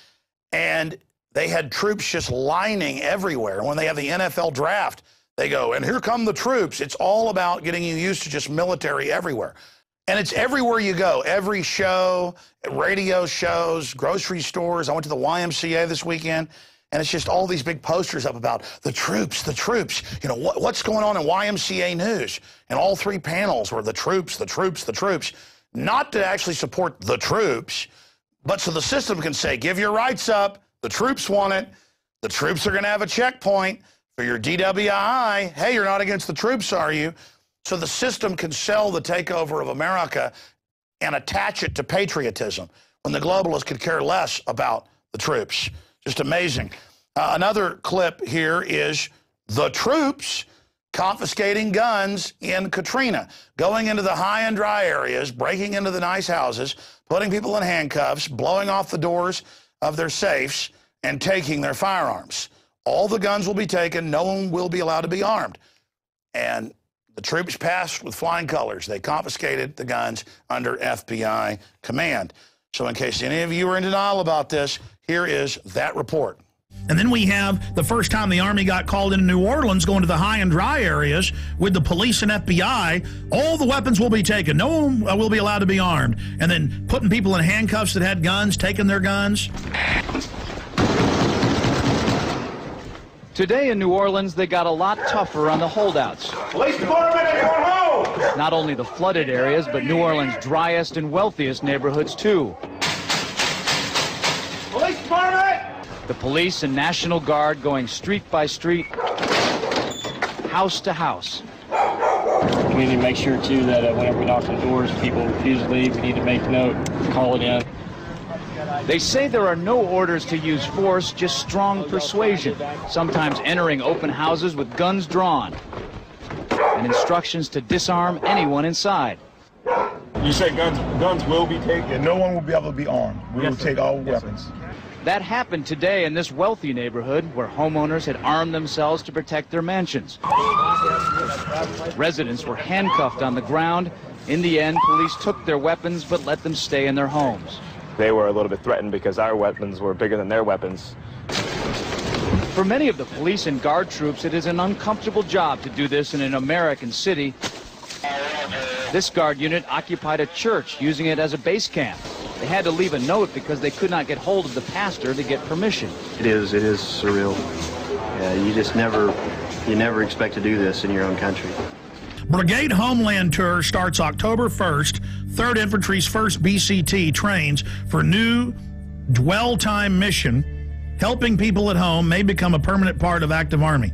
And they had troops just lining everywhere. And when they have the NFL draft, they go, and here come the troops. It's all about getting you used to just military everywhere. And it's everywhere you go, every show, radio shows, grocery stores. I went to the YMCA this weekend, and it's just all these big posters up about the troops, you know, what's going on in YMCA news. And all 3 panels were the troops, the troops, the troops. Not to actually support the troops, but so the system can say, give your rights up, the troops want it, the troops are going to have a checkpoint for your DWI. Hey, you're not against the troops, are you? So the system can sell the takeover of America and attach it to patriotism when the globalists could care less about the troops. Just amazing. Another clip here is the troops confiscating guns in Katrina, going into the high and dry areas, breaking into the nice houses, putting people in handcuffs, blowing off the doors of their safes, and taking their firearms. All the guns will be taken. No one will be allowed to be armed. And the troops passed with flying colors. They confiscated the guns under FBI command. So in case any of you are in denial about this, here is that report. And then we have the first time the Army got called into New Orleans, going to the high and dry areas with the police and FBI. All the weapons will be taken. No one will be allowed to be armed. And then putting people in handcuffs that had guns, taking their guns. Today in New Orleans, they got a lot tougher on the holdouts. Police department, everyone home! Not only the flooded areas, but New Orleans' driest and wealthiest neighborhoods, too. Police department! The police and National Guard going street by street, house to house. We need to make sure, too, that whenever we knock on doors, people refuse to leave. We need to make note, call it in. They say there are no orders to use force, just strong persuasion, sometimes entering open houses with guns drawn, and instructions to disarm anyone inside. You say guns will be taken? No one will be able to be armed. We will take all weapons. That happened today in this wealthy neighborhood where homeowners had armed themselves to protect their mansions. Residents were handcuffed on the ground. In the end, police took their weapons but let them stay in their homes. They were a little bit threatened because our weapons were bigger than their weapons. For many of the police and guard troops, it is an uncomfortable job to do this in an American city. This guard unit occupied a church, using it as a base camp. They had to leave a note because they could not get hold of the pastor to get permission. It is surreal. Yeah, you never expect to do this in your own country. Brigade Homeland Tour starts October 1st. 3rd Infantry's 1st BCT trains for new dwell time mission. Helping people at home may become a permanent part of active Army.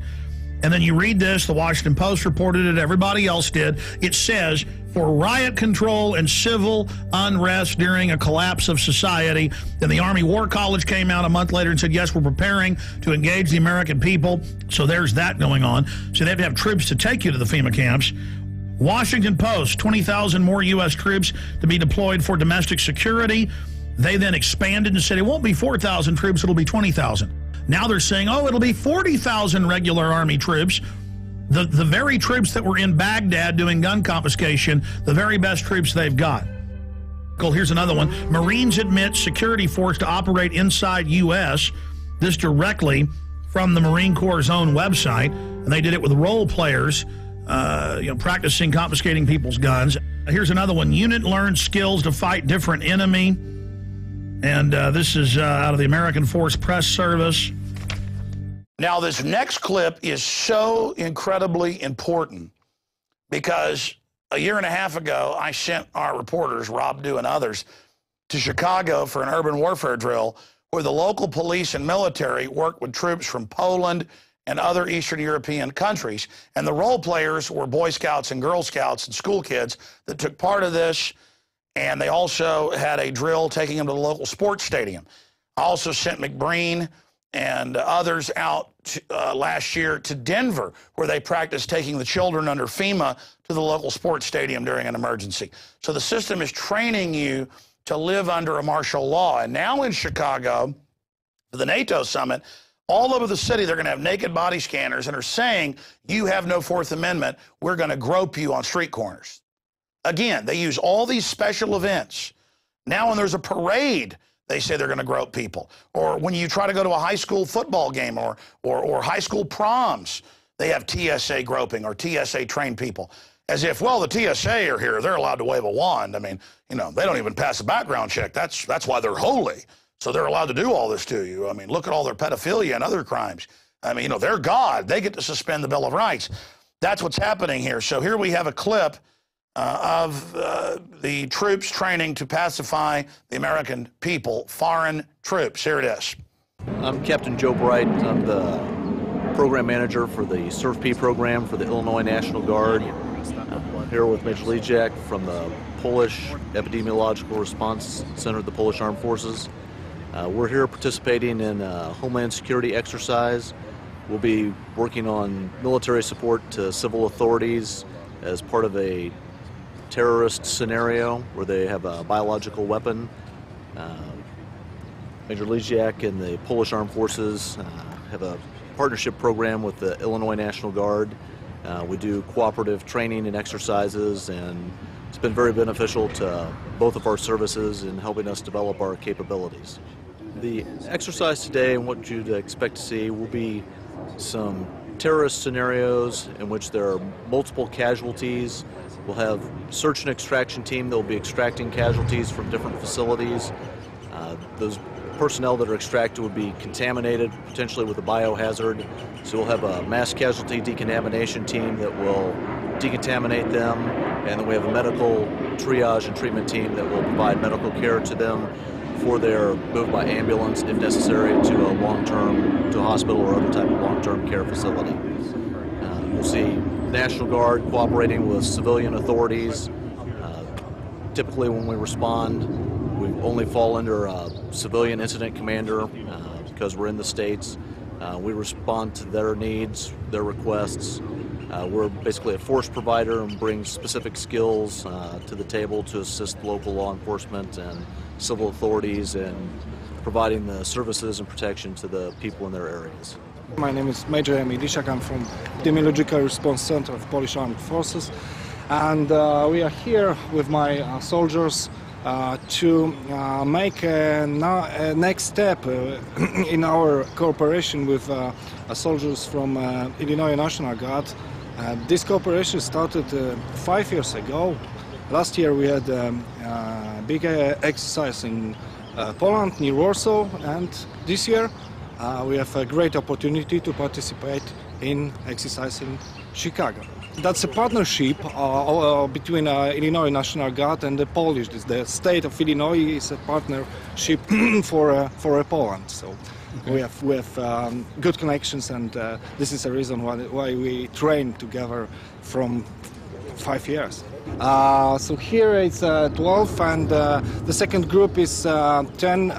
And then you read this, the Washington Post reported it, everybody else did. It says, for riot control and civil unrest during a collapse of society. Then the Army War College came out a month later and said, yes, we're preparing to engage the American people. So there's that going on. So they have to have troops to take you to the FEMA camps. Washington Post, 20,000 more U.S. troops to be deployed for domestic security. They then expanded and said it won't be 4,000 troops, it'll be 20,000. Now they're saying, oh, it'll be 40,000 regular Army troops. The very troops that were in Baghdad doing gun confiscation, the very best troops they've got. Here's another one. Marines admit security force to operate inside U.S. This directly from the Marine Corps' own website. And they did it with role players, practicing confiscating people's guns. Here's another one. Unit learns skills to fight different enemy. And this is out of the American Force Press Service. Now, this next clip is so incredibly important because a year and a half ago, I sent our reporters, Rob Dew and others, to Chicago for an urban warfare drill where the local police and military worked with troops from Poland and other Eastern European countries. And the role players were Boy Scouts and Girl Scouts and school kids that took part of this. And they also had a drill taking them to the local sports stadium. I also sent McBreen and others out last year to Denver, where they practiced taking the children under FEMA to the local sports stadium during an emergency. So the system is training you to live under a martial law. And now in Chicago, for the NATO summit, all over the city, they're going to have naked body scanners and are saying, you have no Fourth Amendment, we're going to grope you on street corners. Again, they use all these special events. Now when there's a parade, they say they're going to grope people. Or when you try to go to a high school football game or high school proms, they have TSA groping or TSA trained people. As if, well, the TSA are here, they're allowed to wave a wand. I mean, they don't even pass a background check. That's why they're holy. So they're allowed to do all this to you. I mean, look at all their pedophilia and other crimes. I mean, they're God. They get to suspend the Bill of Rights. That's what's happening here. So here we have a clip of the troops training to pacify the American people, foreign troops. Here it is. I'm Captain Joe Bright. I'm the program manager for the SURF-P program for the Illinois National Guard. I'm here with Major Lejak from the Polish Epidemiological Response Center of the Polish Armed Forces. We're here participating in a Homeland Security exercise. We'll be working on military support to civil authorities as part of a terrorist scenario where they have a biological weapon. Major Leziak and the Polish Armed Forces have a partnership program with the Illinois National Guard. We do cooperative training and exercises, and it's been very beneficial to both of our services in helping us develop our capabilities. The exercise today and what you'd expect to see will be some terrorist scenarios in which there are multiple casualties. We'll have search and extraction team that will be extracting casualties from different facilities. Those personnel that are extracted would be contaminated, potentially with a biohazard. So we'll have a mass casualty decontamination team that will decontaminate them, and then we have a medical triage and treatment team that will provide medical care to them before they're moved by ambulance, if necessary, to a hospital or other type of long-term care facility. We'll see National Guard cooperating with civilian authorities. Typically when we respond, we only fall under a civilian incident commander because we're in the States. We respond to their needs, their requests. We're basically a force provider and bring specific skills to the table to assist local law enforcement and civil authorities in providing the services and protection to the people in their areas. My name is Major Emil Liszak. I'm from Epidemiological Response Center of Polish Armed Forces, and we are here with my soldiers to make a next step in our cooperation with soldiers from Illinois National Guard. This cooperation started 5 years ago. Last year we had a big exercise in Poland, near Warsaw, and this year we have a great opportunity to participate in exercise in Chicago. That's a partnership between Illinois National Guard and the Polish. The state of Illinois is a partnership for Poland. So okay. we have good connections, and this is the reason why we train together from 5 years. So here it's 12, and the second group is 10.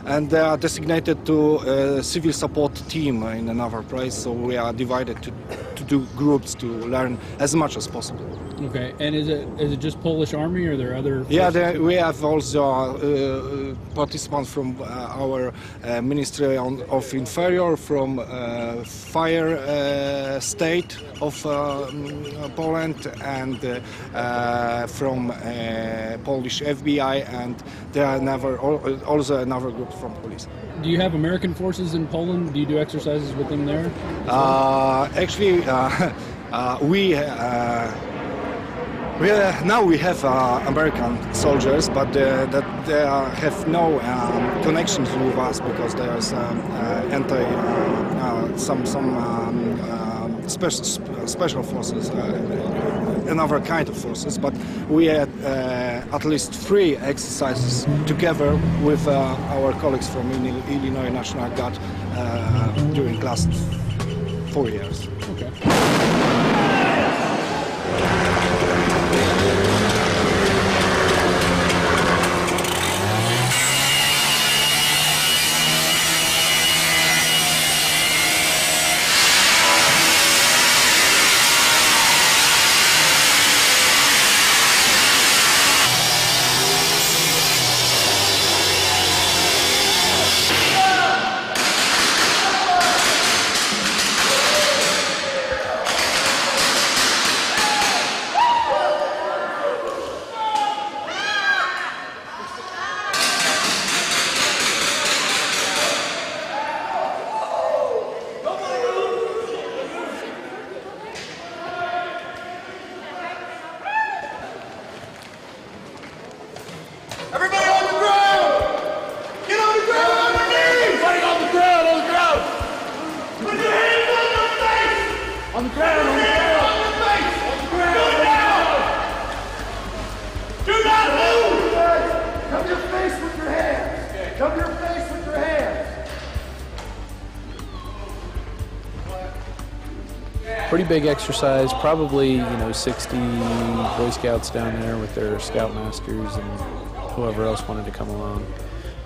And they are designated to a civil support team in another place, so we are divided to do groups to learn as much as possible. Okay, and is it just Polish Army, or are there other forces? Yeah, we have also participants from our Ministry of Interior, from Fire State of Poland, and from Polish FBI, and there are also another group from police. Do you have American forces in Poland? Do you do exercises with them there? Actually, now we have American soldiers, but they have no connections with us because there is special forces, another kind of forces. But we had at least 3 exercises together with our colleagues from Illinois National Guard during the last 4 years. Okay. Pretty big exercise, probably 60 Boy Scouts down there with their scoutmasters and whoever else wanted to come along.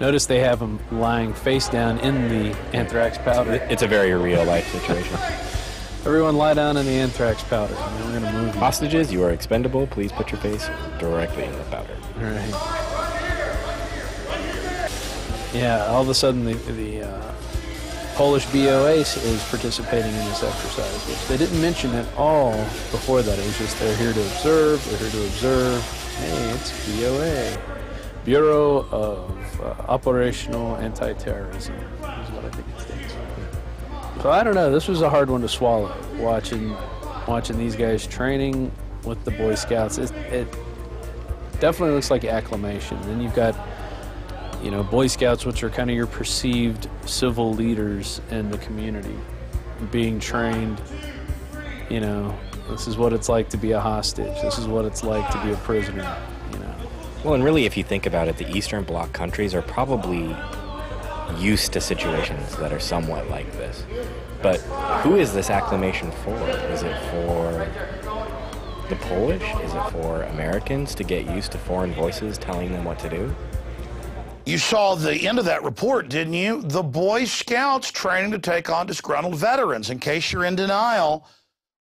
Notice they have him lying face down in the anthrax powder. It's a very real-life situation. Everyone lie down in the anthrax powder. We're going to move you. Hostages, you are expendable. Please put your face directly in the powder. All right. Yeah, all of a sudden the Polish BOA is participating in this exercise, which they didn't mention at all before that. It was just they're here to observe, they're here to observe. Hey, it's BOA. Bureau of Operational Anti-Terrorism is what I think it stands for. So I don't know, this was a hard one to swallow, watching these guys training with the Boy Scouts. It definitely looks like acclimation. Then you've got, you know, Boy Scouts, which are kind of your perceived civil leaders in the community, being trained, you know, this is what it's like to be a hostage. This is what it's like to be a prisoner, you know. Well, and really, if you think about it, the Eastern Bloc countries are probably used to situations that are somewhat like this. But who is this acclimation for? Is it for the Polish? Is it for Americans to get used to foreign voices telling them what to do? You saw the end of that report, didn't you? The Boy Scouts training to take on disgruntled veterans. In case you're in denial,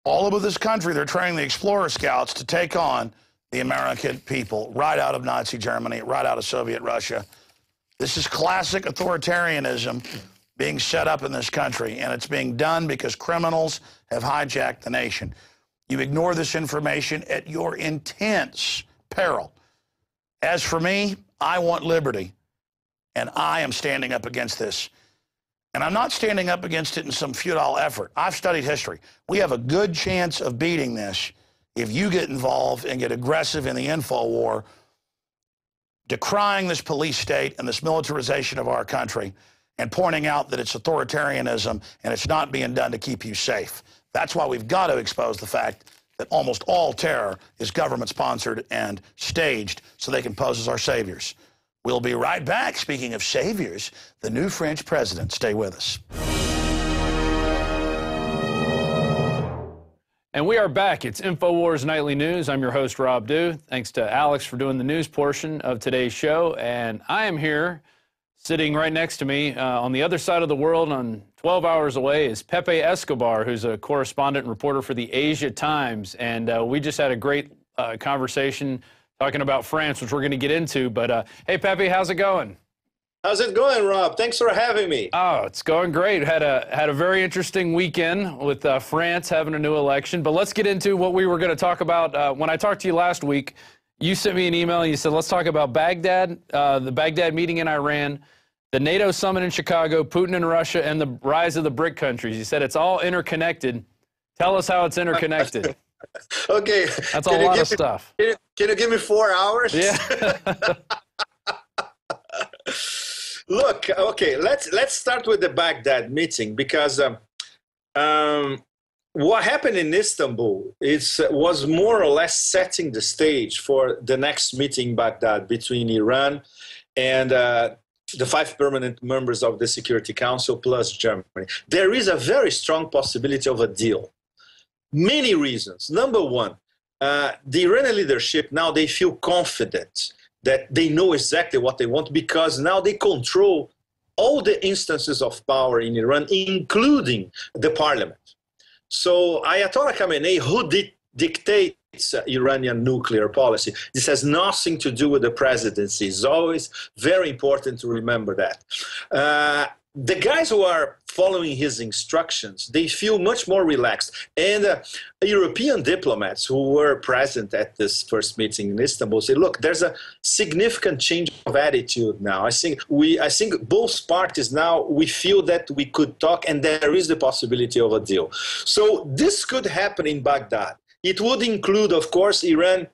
all over this country, they're training the Explorer Scouts to take on the American people, right out of Nazi Germany, right out of Soviet Russia. This is classic authoritarianism being set up in this country, and it's being done because criminals have hijacked the nation. You ignore this information at your intense peril. As for me, I want liberty, and I am standing up against this. And I'm not standing up against it in some futile effort. I've studied history. We have a good chance of beating this if you get involved and get aggressive in the info war, decrying this police state and this militarization of our country and pointing out that it's authoritarianism and it's not being done to keep you safe. That's why we've got to expose the fact that almost all terror is government-sponsored and staged so they can pose as our saviors. We'll be right back. Speaking of saviors, the new French president. Stay with us. And we are back. It's Infowars Nightly News. I'm your host, Rob Dew. Thanks to Alex for doing the news portion of today's show. And I am here, sitting right next to me on the other side of the world, on 12 hours away, is Pepe Escobar, who's a correspondent and reporter for the Asia Times. And we just had a great conversation talking about France, which we're going to get into. But hey, Pepe, how's it going? How's it going, Rob? Thanks for having me. Oh, it's going great. Had a very interesting weekend with France having a new election. But let's get into what we were going to talk about. When I talked to you last week, you sent me an email and you said, let's talk about Baghdad, the Baghdad meeting in Iran, the NATO summit in Chicago, Putin in Russia, and the rise of the BRIC countries. You said it's all interconnected. Tell us how it's interconnected. Okay. That's a lot of stuff. Can you give me 4 hours? Yeah. Look, okay, let's start with the Baghdad meeting, because what happened in Istanbul was more or less setting the stage for the next meeting in Baghdad between Iran and the 5 permanent members of the Security Council plus Germany. There is a very strong possibility of a deal. Many reasons. Number one, the Iranian leadership now, they feel confident that they know exactly what they want, because now they control all the instances of power in Iran, including the parliament. So Ayatollah Khamenei, who dictates Iranian nuclear policy, this has nothing to do with the presidency. It's always very important to remember that. The guys who are following his instructions, they feel much more relaxed. And European diplomats who were present at this first meeting in Istanbul say, look, there's a significant change of attitude now. I think both parties now, we feel that we could talk and there is the possibility of a deal. So this could happen in Baghdad. It would include, of course, Iran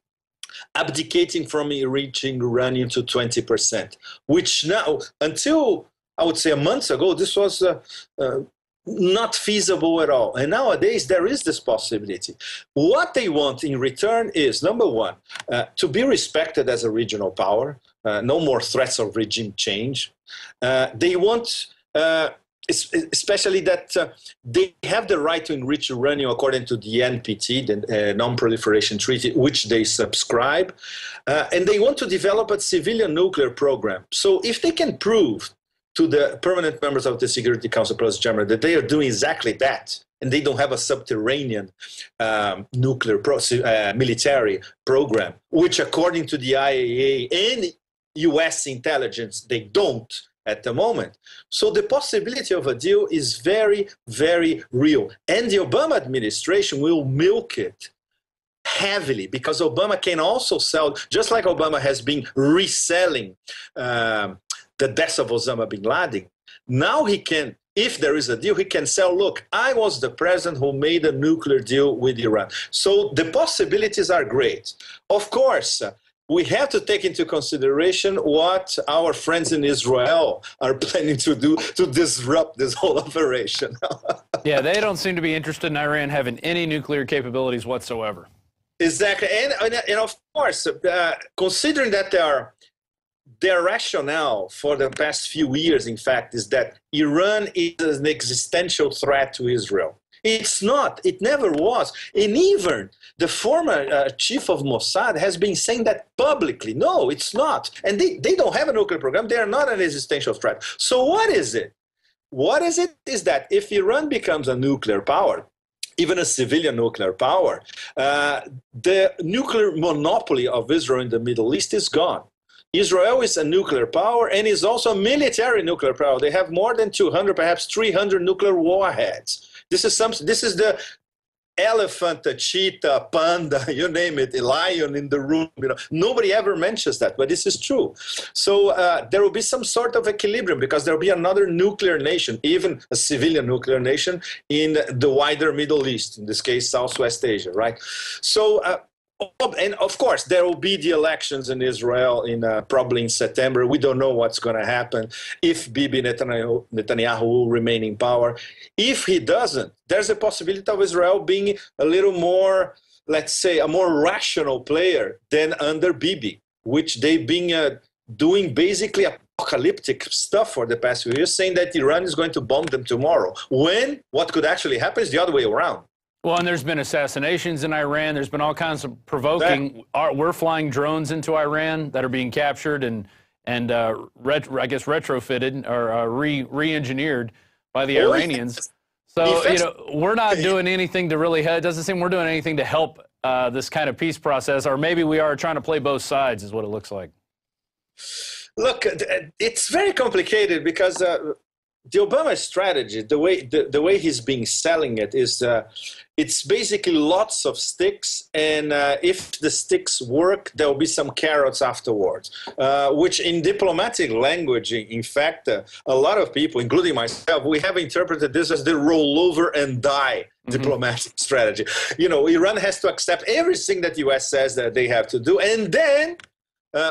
abdicating from reaching uranium to 20%, which now, until I would say a month ago, this was not feasible at all. And nowadays, there is this possibility. What they want in return is, number one, to be respected as a regional power, no more threats of regime change. They want especially that they have the right to enrich uranium according to the NPT, the Non-Proliferation Treaty, which they subscribe, and they want to develop a civilian nuclear program. So if they can prove to the permanent members of the Security Council plus Germany that they are doing exactly that, and they don't have a subterranean nuclear military program, which according to the IAEA and US intelligence, they don't at the moment. So the possibility of a deal is very, very real. And the Obama administration will milk it heavily because Obama can also sell, just like Obama has been reselling the death of Osama bin Laden. Now he can, if there is a deal, he can sell, look, I was the president who made a nuclear deal with Iran. So the possibilities are great. Of course, we have to take into consideration what our friends in Israel are planning to do to disrupt this whole operation. Yeah, they don't seem to be interested in Iran having any nuclear capabilities whatsoever. Exactly. And of course, considering that their rationale for the past few years, in fact, is that Iran is an existential threat to Israel. It's not. It never was. And even the former chief of Mossad has been saying that publicly. No, it's not. And they don't have a nuclear program. They are not an existential threat. So what is it? What is it is that if Iran becomes a nuclear power, even a civilian nuclear power, the nuclear monopoly of Israel in the Middle East is gone. Israel is a nuclear power and is also a military nuclear power. They have more than 200, perhaps 300 nuclear warheads. This is the elephant, the cheetah, panda, you name it, a lion in the room. You know, nobody ever mentions that, but this is true. So there will be some sort of equilibrium because there will be another nuclear nation, even a civilian nuclear nation in the wider Middle East, in this case, Southwest Asia, right? So, and of course, there will be the elections in Israel probably in September. We don't know what's going to happen if Bibi Netanyahu will remain in power. If he doesn't, there's a possibility of Israel being a little more, let's say, a more rational player than under Bibi, which they've been doing basically apocalyptic stuff for the past few years, saying that Iran is going to bomb them tomorrow. When what could actually happen is the other way around. Well, and there's been assassinations in Iran. There's been all kinds of provoking. We're flying drones into Iran that are being captured and I guess retrofitted or re-engineered by the Iranians. So, you know, we're not doing anything to really help. It doesn't seem we're doing anything to help this kind of peace process, or maybe we are trying to play both sides is what it looks like. Look, it's very complicated because the Obama strategy, the way he's been selling it is it's basically lots of sticks, and if the sticks work, there will be some carrots afterwards, which in diplomatic language, in fact, a lot of people, including myself, we have interpreted this as the roll over and die diplomatic strategy. You know, Iran has to accept everything that the U.S. says that they have to do, and then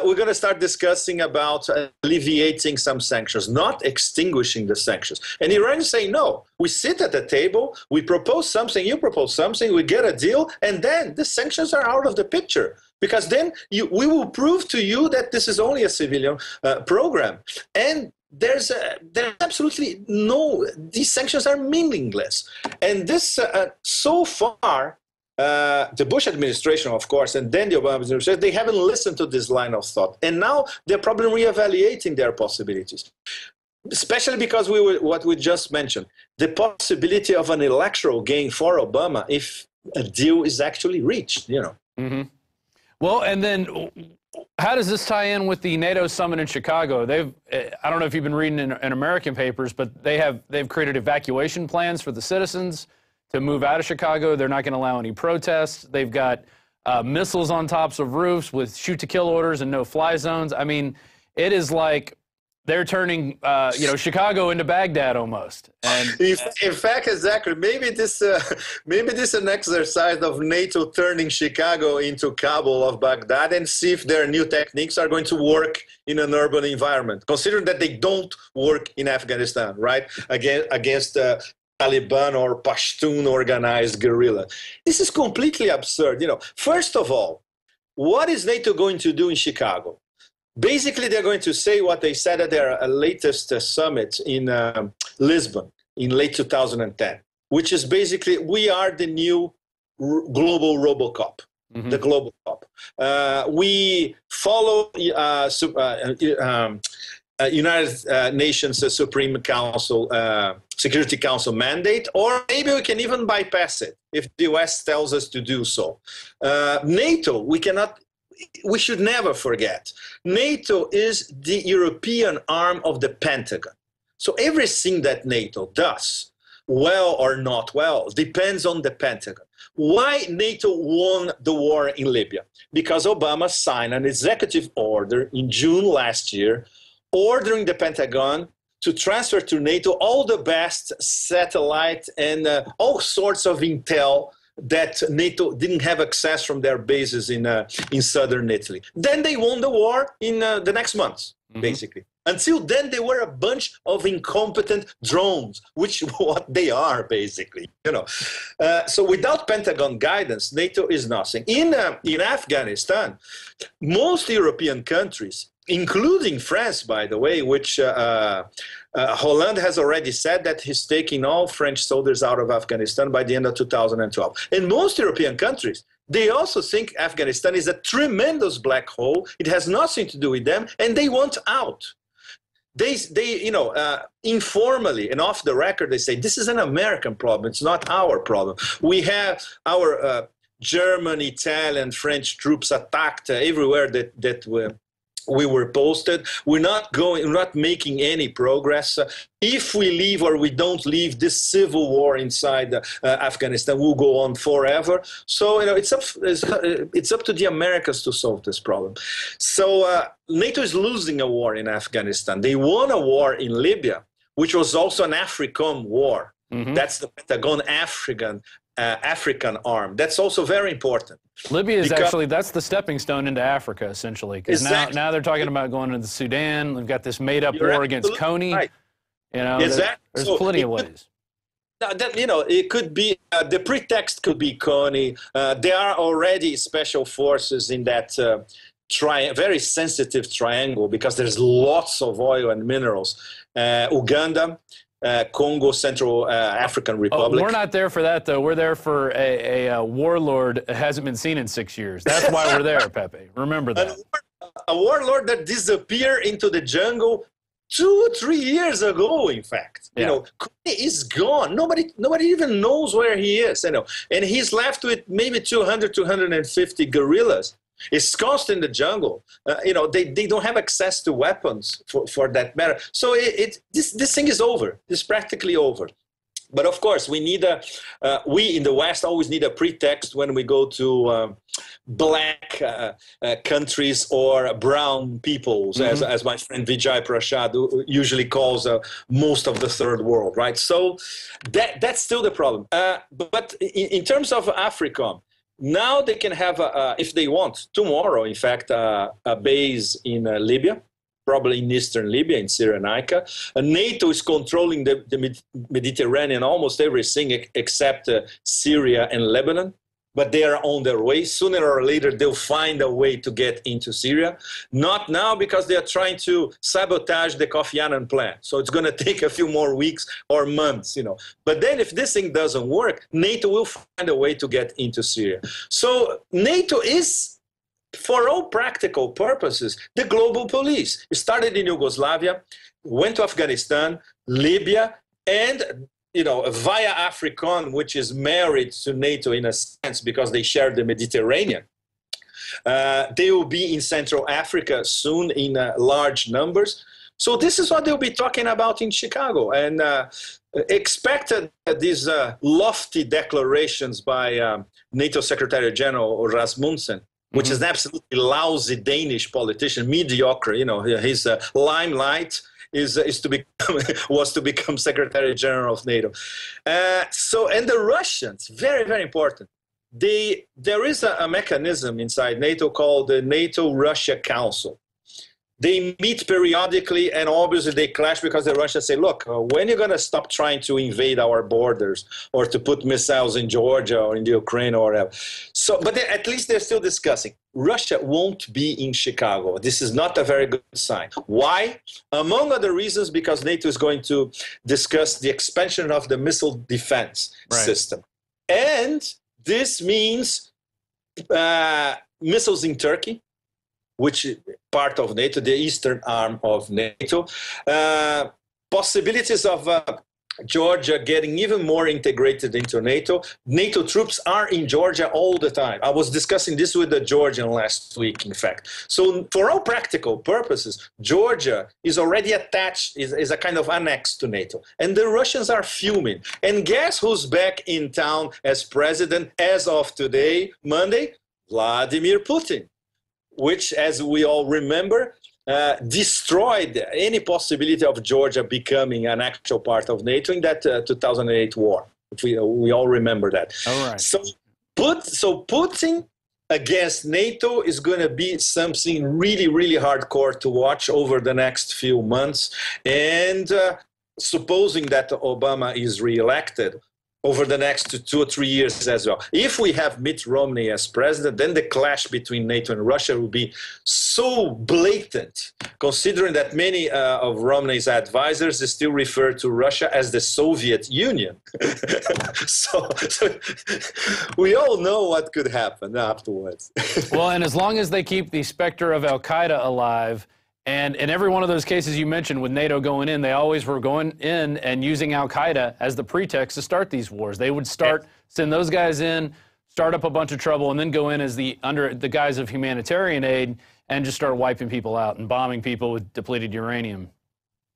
we're going to start discussing about alleviating some sanctions, not extinguishing the sanctions. And Iran is saying, no, we sit at the table, we propose something, you propose something, we get a deal, and then the sanctions are out of the picture. Because then we will prove to you that this is only a civilian program. And there's absolutely no, these sanctions are meaningless. And this, so far, the Bush administration, of course, and then the Obama administration, they haven't listened to this line of thought. And now they're probably reevaluating their possibilities, especially because what we just mentioned, the possibility of an electoral gain for Obama if a deal is actually reached, you know. Mm-hmm. Well, and then how does this tie in with the NATO summit in Chicago? I don't know if you've been reading in American papers, but they've created evacuation plans for the citizens to move out of Chicago. They're not going to allow any protests. They've got missiles on tops of roofs with shoot-to-kill orders and no-fly zones. I mean, it is like they're turning, Chicago into Baghdad almost. And in fact, exactly. Maybe this is an exercise of NATO turning Chicago into Kabul of Baghdad and see if their new techniques are going to work in an urban environment, considering that they don't work in Afghanistan, right? Against Taliban or Pashtun organized guerrilla. This is completely absurd. You know, first of all, what is NATO going to do in Chicago? Basically, they're going to say what they said at their latest summit in Lisbon in late 2010, which is basically, we are the new global RoboCop. The global cop. We follow United Nations Supreme Council, Security Council mandate, or maybe we can even bypass it if the US tells us to do so. NATO, we should never forget, NATO is the European arm of the Pentagon. So everything that NATO does, well or not well, depends on the Pentagon. Why NATO won the war in Libya? Because Obama signed an executive order in June last year ordering the Pentagon to transfer to NATO all the best satellite and all sorts of intel that NATO didn't have access from their bases in southern Italy. Then they won the war in the next months, basically. Until then, they were a bunch of incompetent drones, which what they are, basically. So without Pentagon guidance, NATO is nothing. In Afghanistan, most European countries, including France, by the way, which Hollande has already said that he's taking all French soldiers out of Afghanistan by the end of 2012. And most European countries, they also think Afghanistan is a tremendous black hole. It has nothing to do with them, and they want out. They informally and off the record, they say, this is an American problem. It's not our problem. We have our German, Italian, French troops attacked everywhere that we were posted. We're not making any progress. If we leave or we don't leave, this civil war inside Afghanistan will go on forever. So it's up to the Americans to solve this problem. So NATO is losing a war in Afghanistan. They won a war in Libya, which was also an AFRICOM war. That's the Pentagon African arm. That's also very important. Libya is actually, that's the stepping stone into Africa, essentially. Because now they're talking about going into the Sudan. We've got this made-up war against Coney. Right. There's plenty of ways. It could be, the pretext could be Coney. There are already special forces in that very sensitive triangle because there's lots of oil and minerals. Uganda, Congo, Central African Republic. We're not there for that, though. We're there for a warlord that hasn't been seen in 6 years. That's why we're there, Pepe. Remember that. A warlord that disappeared into the jungle 2 or 3 years ago, in fact. Yeah. Coney is gone. Nobody even knows where he is. And he's left with maybe 200, 250 guerrillas. Ensconced in the jungle. They don't have access to weapons for that matter. So this thing is over. It's practically over. But of course, we in the West always need a pretext when we go to black countries or brown peoples, as my friend Vijay Prashad usually calls most of the third world, right? So that's still the problem. But in terms of AFRICOM, now they can have, if they want, tomorrow, in fact, a base in Libya, probably in eastern Libya, in Cyrenaica. NATO is controlling the Mediterranean, almost everything except Syria and Lebanon. But they are on their way. Sooner or later, they'll find a way to get into Syria. Not now, because they are trying to sabotage the Kofi Annan plan. So it's going to take a few more weeks or months, But then if this thing doesn't work, NATO will find a way to get into Syria. So NATO is, for all practical purposes, the global police. It started in Yugoslavia, went to Afghanistan, Libya, and via AFRICOM, which is married to NATO in a sense because they share the Mediterranean. They will be in Central Africa soon in large numbers. So this is what they'll be talking about in Chicago. And expect these lofty declarations by NATO Secretary General Rasmussen, which is an absolutely lousy Danish politician, mediocre. His limelight was to become Secretary General of NATO. And the Russians, very, very important. There is a mechanism inside NATO called the NATO-Russia Council. They meet periodically, and obviously they clash because the Russians say, look, when are you going to stop trying to invade our borders or to put missiles in Georgia or in the Ukraine or whatever? So, but at least they're still discussing. Russia won't be in Chicago. This is not a very good sign. Why? Among other reasons, because NATO is going to discuss the expansion of the missile defense system. And this means missiles in Turkey, which is part of NATO, the eastern arm of NATO. Possibilities of Georgia getting even more integrated into NATO. NATO troops are in Georgia all the time. I was discussing this with the Georgian last week, in fact. So for all practical purposes, Georgia is already attached, is a kind of annex to NATO. And the Russians are fuming. And guess who's back in town as president as of today, Monday? Vladimir Putin, which, as we all remember, destroyed any possibility of Georgia becoming an actual part of NATO in that 2008 war. We all remember that. All right. So Putin against NATO is going to be something really, really hardcore to watch over the next few months. And supposing that Obama is reelected, over the next 2 or 3 years as well. If we have Mitt Romney as president, then the clash between NATO and Russia will be so blatant, considering that many of Romney's advisors still refer to Russia as the Soviet Union. so we all know what could happen afterwards. Well, and as long as they keep the specter of Al-Qaeda alive, and in every one of those cases you mentioned with NATO going in, they always were going in and using Al-Qaeda as the pretext to start these wars. They would send those guys in, start up a bunch of trouble, and then go in as under the guise of humanitarian aid and just start wiping people out and bombing people with depleted uranium.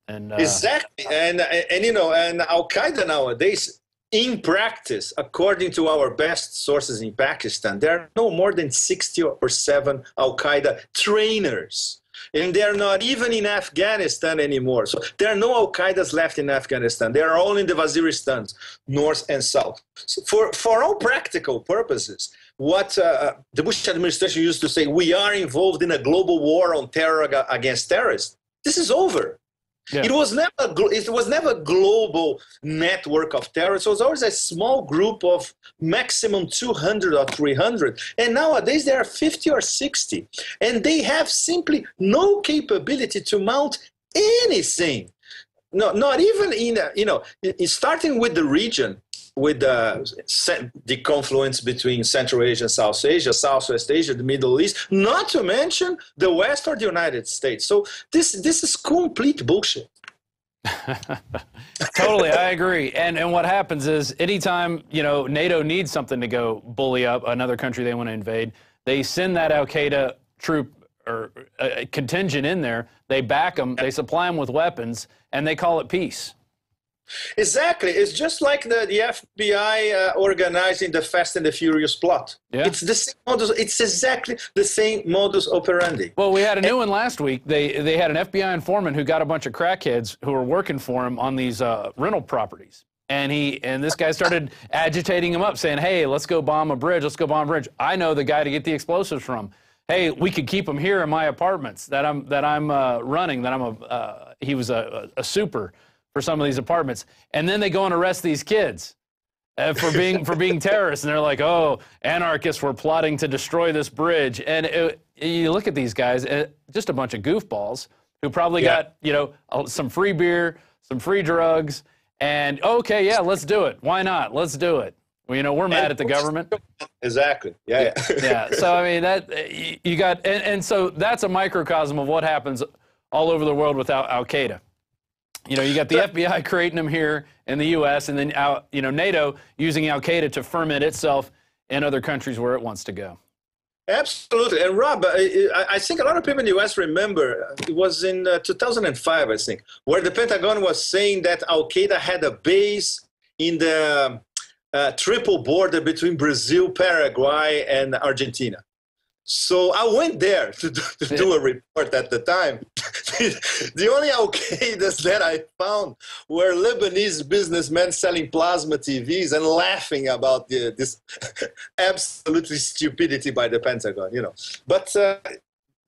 And exactly. And Al-Qaeda nowadays, in practice, according to our best sources in Pakistan, there are no more than 60 or 7 Al-Qaeda trainers. And they're not even in Afghanistan anymore. So there are no Al-Qaedas left in Afghanistan. They are all in the Waziristans, north and south. So for all practical purposes, what the Bush administration used to say, we are involved in a global war on terror against terrorists. This is over. Yeah. It was never a global network of terrorists. It was always a small group of maximum 200 or 300. And nowadays there are 50 or 60. And they have simply no capability to mount anything. No, not even starting with the region, with the confluence between Central Asia and South Asia, Southwest Asia, the Middle East, not to mention the West or the United States. So this is complete bullshit. Totally, I agree. And what happens is anytime, NATO needs something to go bully up another country they want to invade, they send that Al-Qaeda troop or contingent in there, they back them, they supply them with weapons, and they call it peace. Exactly. It's just like the FBI organizing the Fast and the Furious plot. Yeah. It's the same modus. It's exactly the same modus operandi. Well, we had a new one last week. They had an FBI informant who got a bunch of crackheads who were working for him on these rental properties. And this guy started agitating him up, saying, hey, let's go bomb a bridge. Let's go bomb a bridge. I know the guy to get the explosives from. Hey, we could keep him here in my apartments that I'm running. He was a super for some of these apartments, and then they go and arrest these kids for being terrorists, and they're like, oh, anarchists were plotting to destroy this bridge. And you look at these guys, just a bunch of goofballs who probably got some free beer, some free drugs, and okay, yeah, let's do it. Why not? Let's do it. Well, we're mad at the government. Exactly. Yeah. Yeah. So I mean that you got, and so that's a microcosm of what happens all over the world with Al-Qaeda. You got the FBI creating them here in the U.S. and then NATO using Al-Qaeda to ferment itself in other countries where it wants to go. Absolutely. And Rob, I think a lot of people in the U.S. remember, it was in 2005, I think, where the Pentagon was saying that Al-Qaeda had a base in the triple border between Brazil, Paraguay, and Argentina. So I went there to do a report at the time. The only Al-Qaedas that I found were Lebanese businessmen selling plasma TVs and laughing about this absolutely stupidity by the Pentagon, But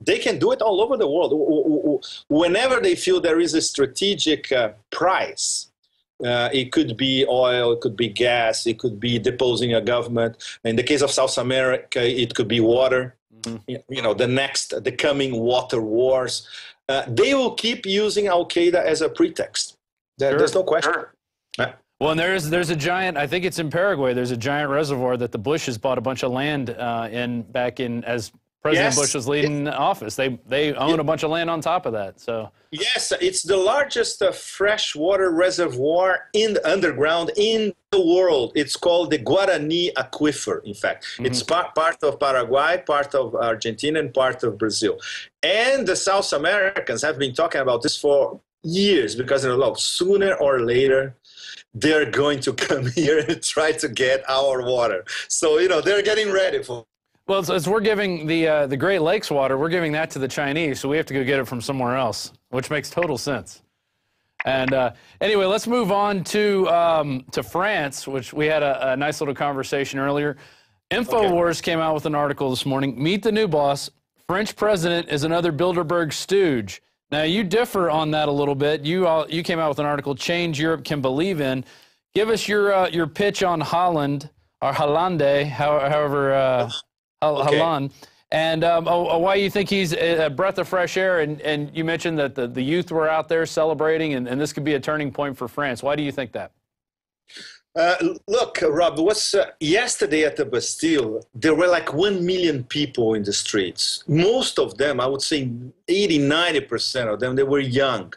they can do it all over the world. Whenever they feel there is a strategic price, it could be oil, it could be gas, it could be deposing a government. In the case of South America, it could be water. you know, the coming water wars. They will keep using Al-Qaeda as a pretext. There's no question. Well, and there's a giant, I think it's in Paraguay, there's a giant reservoir that the Bushes bought a bunch of land back in as President Bush was leading office. They own a bunch of land on top of that. So yes, it's the largest freshwater reservoir in the underground in the world. It's called the Guarani Aquifer, in fact. It's part of Paraguay, part of Argentina, and part of Brazil. And the South Americans have been talking about this for years because they're like, sooner or later, they're going to come here and try to get our water. So, you know, they're getting ready for. Well, as we're giving the Great Lakes water, we're giving that to the Chinese, so we have to go get it from somewhere else, which makes total sense. And anyway, let's move on to France, which we had a nice little conversation earlier. Infowars came out with an article this morning. Meet the new boss. French president is another Bilderberg stooge. Now, you differ on that a little bit. You came out with an article, Change Europe Can Believe In. Give us your pitch on Holland, or Hollande, however, Holland, and why you think he's a breath of fresh air. And you mentioned that the youth were out there celebrating, and this could be a turning point for France. Why do you think that? Look, Rob, yesterday at the Bastille, there were like 1 million people in the streets. Most of them, I would say 80, 90% of them, they were young.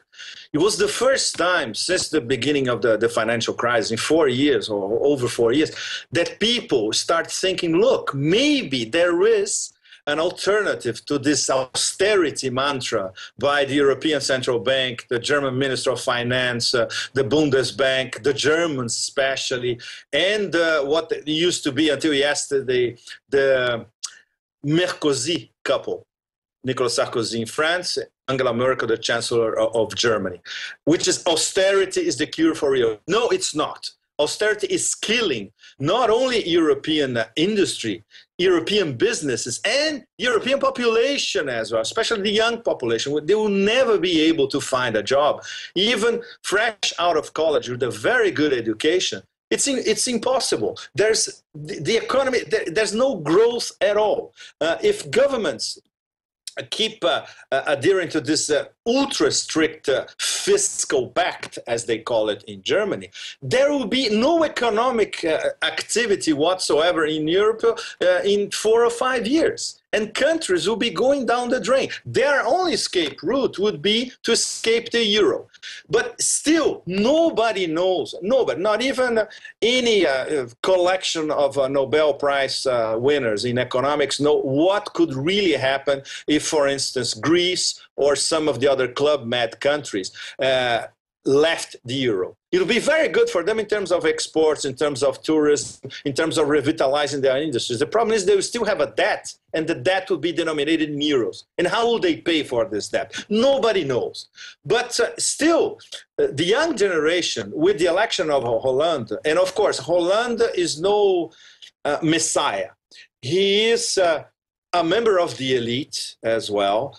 It was the first time since the beginning of the financial crisis, in 4 years or over 4 years, that people start thinking, look, maybe there is an alternative to this austerity mantra by the European Central Bank, the German Minister of Finance, the Bundesbank, the Germans especially, and what used to be until yesterday the Merkozy couple, Nicolas Sarkozy in France, Angela Merkel, the Chancellor of Germany, which is austerity is the cure for Europe. No, it's not. Austerity is killing not only European industry, European businesses, and European population as well, especially the young population. They will never be able to find a job, even fresh out of college with a very good education. It's impossible. There's the economy. There's no growth at all. If governments keep adhering to this ultra-strict fiscal pact, as they call it in Germany, there will be no economic activity whatsoever in Europe in 4 or 5 years. And countries will be going down the drain. Their only escape route would be to escape the euro. But still, nobody knows, nobody, not even any collection of Nobel Prize winners in economics know what could really happen if, for instance, Greece or some of the other Club Med countries left the euro. It'll be very good for them in terms of exports, in terms of tourism, in terms of revitalizing their industries. The problem is they will still have a debt, and the debt will be denominated in euros. And how will they pay for this debt? Nobody knows. But still, the young generation, with the election of Hollande, and of course, Hollande is no messiah. He is a member of the elite as well.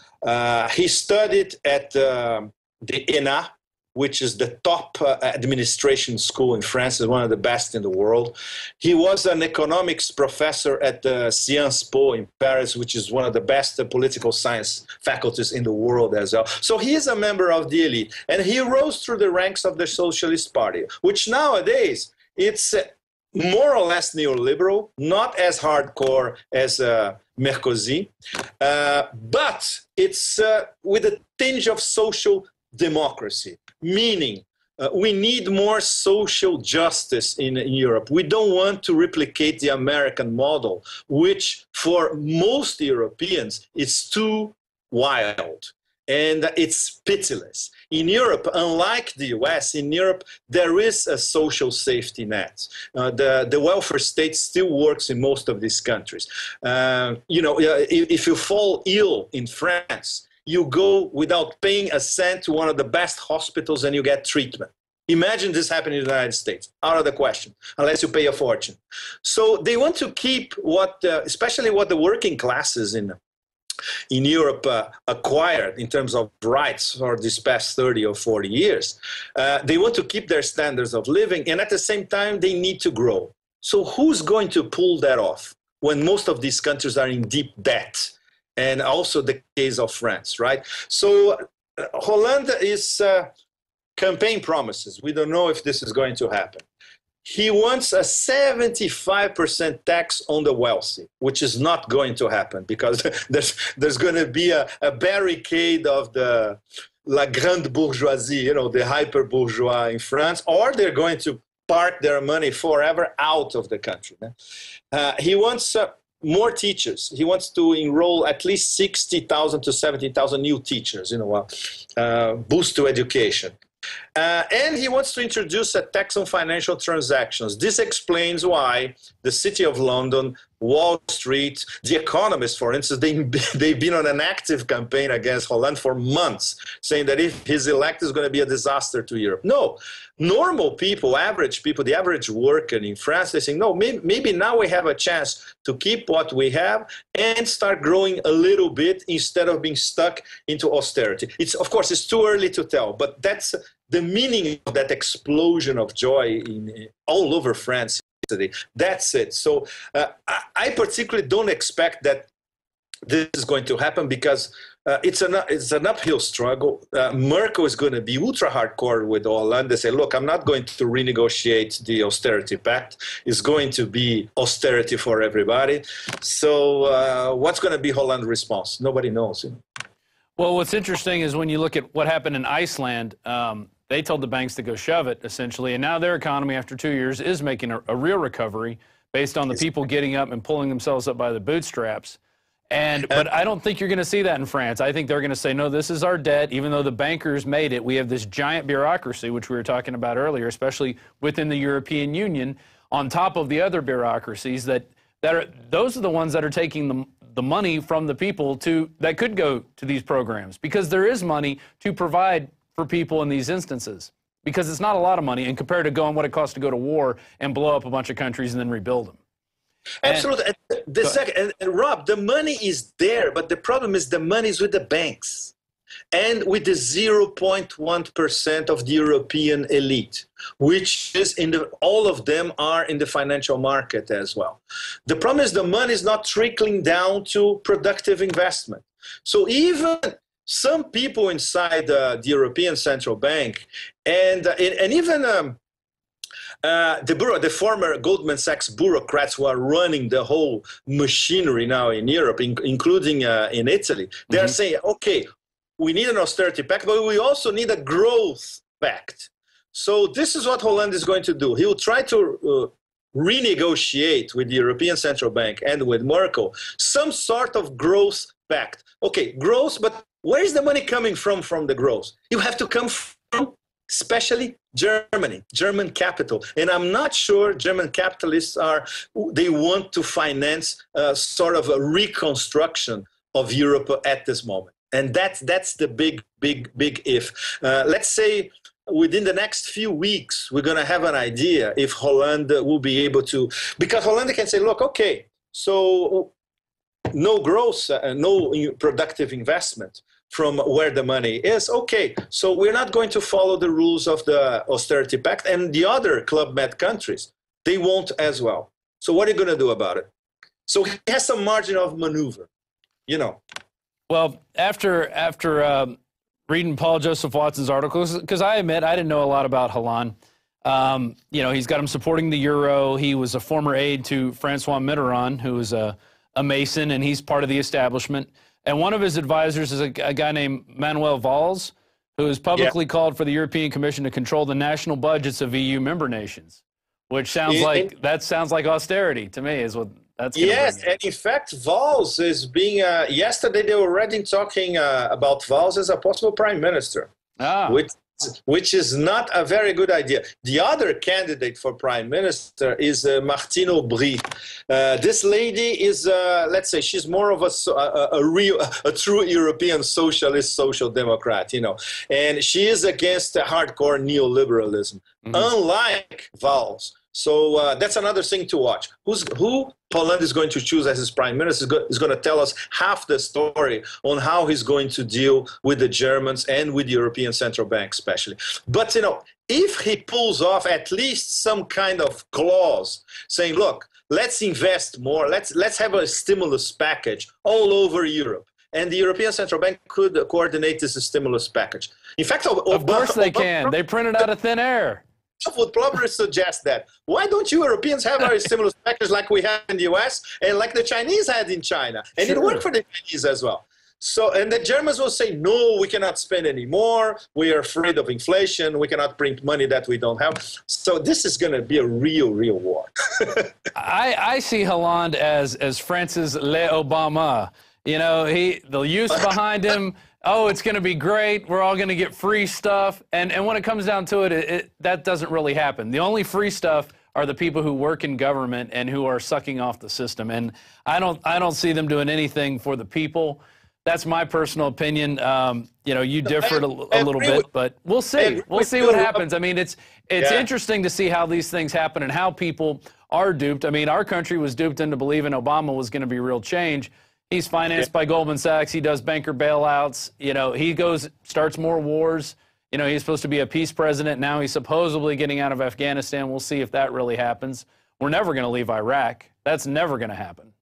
He studied at the ENA, which is the top administration school in France, is one of the best in the world. He was an economics professor at Sciences Po in Paris, which is one of the best political science faculties in the world as well. So he is a member of the elite, and he rose through the ranks of the Socialist Party, which nowadays it's more or less neoliberal, not as hardcore as Merkozy, but it's with a tinge of social democracy, meaning we need more social justice in Europe. We don't want to replicate the American model, which for most Europeans is too wild and it's pitiless. In Europe, unlike the US, in Europe, there is a social safety net. The welfare state still works in most of these countries. If you fall ill in France, you go without paying a cent to one of the best hospitals and you get treatment. Imagine this happening in the United States. Out of the question, unless you pay a fortune. So they want to keep especially what the working classes in Europe acquired in terms of rights for these past 30 or 40 years. They want to keep their standards of living, and at the same time, they need to grow. So who's going to pull that off? when most of these countries are in deep debt, and also the case of France, right? So Hollande is campaign promises. We don't know if this is going to happen. He wants a 75% tax on the wealthy, which is not going to happen because there's going to be a barricade of the la grande bourgeoisie, you know, the hyper bourgeois in France, or they're going to park their money forever out of the country. He wants more teachers. He wants to enroll at least 60,000 to 70,000 new teachers, you know, boost to education. And he wants to introduce a tax on financial transactions. This explains why the City of London, Wall Street, The Economist, for instance, they've been on an active campaign against Hollande for months, saying that if he's elected, it's going to be a disaster to Europe. No, normal people, average people, the average worker in France, they say, no, maybe now we have a chance to keep what we have and start growing a little bit instead of being stuck into austerity. Of course, it's too early to tell, but that's the meaning of that explosion of joy all over France today. That's it. So I particularly don't expect that this is going to happen because it's an uphill struggle. Merkel is going to be ultra hardcore with Hollande. They say, look, I'm not going to renegotiate the austerity pact. It's going to be austerity for everybody. So what's going to be Hollande's response? Nobody knows. You know? Well, what's interesting is when you look at what happened in Iceland, they told the banks to go shove it, essentially, and now their economy, after 2 years, is making a real recovery based on the people getting up and pulling themselves up by the bootstraps. But I don't think you're going to see that in France. I think they're going to say, no, this is our debt. Even though the bankers made it, we have this giant bureaucracy, which we were talking about earlier, especially within the European Union, on top of the other bureaucracies those are the ones that are taking the money from the people that could go to these programs, because there is money to provide for people in these instances, because it's not a lot of money and compared to what it costs to go to war and blow up a bunch of countries and then rebuild them. Absolutely. And Rob, the money is there, but the problem is the money is with the banks and with the 0.1% of the European elite, which is all of them are in the financial market as well. The problem is the money is not trickling down to productive investment. So even some people inside the European Central Bank and even the former Goldman Sachs bureaucrats who are running the whole machinery now in Europe, including in Italy, they are saying, okay, we need an austerity pact, but we also need a growth pact. So this is what Hollande is going to do. He will try to renegotiate with the European Central Bank and with Merkel some sort of growth pact. Okay, growth, but where is the money coming from the growth? You have to come from especially Germany, German capital. And I'm not sure German capitalists they want to finance sort of a reconstruction of Europe at this moment. And that's the big if. Let's say within the next few weeks, we're going to have an idea if Hollande will be able to, because Hollande can say, look, okay, so no growth, no productive investment from where the money is. Okay, so we're not going to follow the rules of the austerity pact, and the other Club Med countries, they won't as well. So what are you going to do about it? So he has some margin of maneuver, you know. Well, after reading Paul Joseph Watson's articles, because I admit I didn't know a lot about Hollande. He's got him supporting the euro. He was a former aide to Francois Mitterrand, who was a Mason, and he's part of the establishment. And one of his advisors is a guy named Manuel Valls, who has publicly called for the European Commission to control the national budgets of EU member nations, which sounds like austerity to me is what that's going to bring. And in fact, Valls is being, yesterday they were already talking about Valls as a possible prime minister, which is not a very good idea. The other candidate for prime minister is Martine Aubry. This lady is, let's say, she's more of a true European socialist, social democrat, you know, and she is against hardcore neoliberalism, unlike Valls. So that's another thing to watch. Who Hollande is going to choose as his prime minister is going to tell us half the story on how he's going to deal with the Germans and with the European Central Bank especially. But, you know, if he pulls off at least some kind of clause saying, look, let's invest more. Let's have a stimulus package all over Europe. And the European Central Bank could coordinate this stimulus package. In fact, of course they can. They print it out of thin air. Would probably suggest that. Why don't you Europeans have our stimulus package like we have in the US and like the Chinese had in China? And it worked for the Chinese as well. So, and the Germans will say, no, we cannot spend any more. We are afraid of inflation. We cannot print money that we don't have. So this is going to be a real war. I see Hollande as France's Le Obama. You know, the youth behind him. Oh, it's going to be great. We're all going to get free stuff. And when it comes down to it, that doesn't really happen. The only free stuff are the people who work in government and who are sucking off the system. And I don't see them doing anything for the people. That's my personal opinion. You know, you differed a little bit, but we'll see. We'll see what happens. I mean, it's interesting to see how these things happen and how people are duped. I mean, our country was duped into believing Obama was going to be real change. He's financed by Goldman Sachs. He does banker bailouts. You know, he starts more wars. You know, he's supposed to be a peace president. Now he's supposedly getting out of Afghanistan. We'll see if that really happens. We're never going to leave Iraq. That's never going to happen.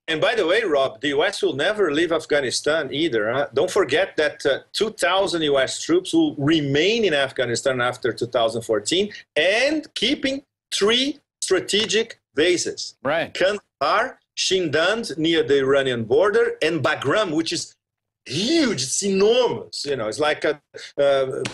And by the way, Rob, the U.S. will never leave Afghanistan either. Huh? Don't forget that 2,000 U.S. troops will remain in Afghanistan after 2014 and keeping 3 strategic bases. Right. Kandahar, Shindand near the Iranian border, and Bagram, which is huge. It's enormous. You know, it's like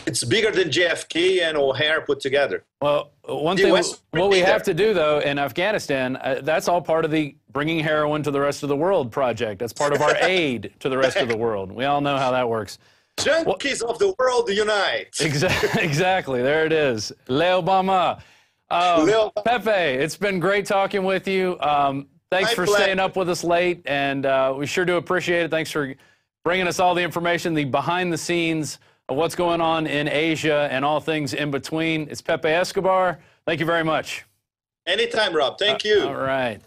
it's bigger than JFK and O'Hare put together. Well, one thing what we have to do though in Afghanistan, that's all part of the bringing heroin to the rest of the world project. That's part of our aid to the rest of the world. We all know how that works. Junkies of the world unite. Exactly. There it is. Le Obama. Pepe, it's been great talking with you. Thanks for staying up with us late, and we sure do appreciate it. Thanks for bringing us all the information, the behind the scenes of what's going on in Asia and all things in between. It's Pepe Escobar. Thank you very much. Anytime, Rob. Thank you. All right.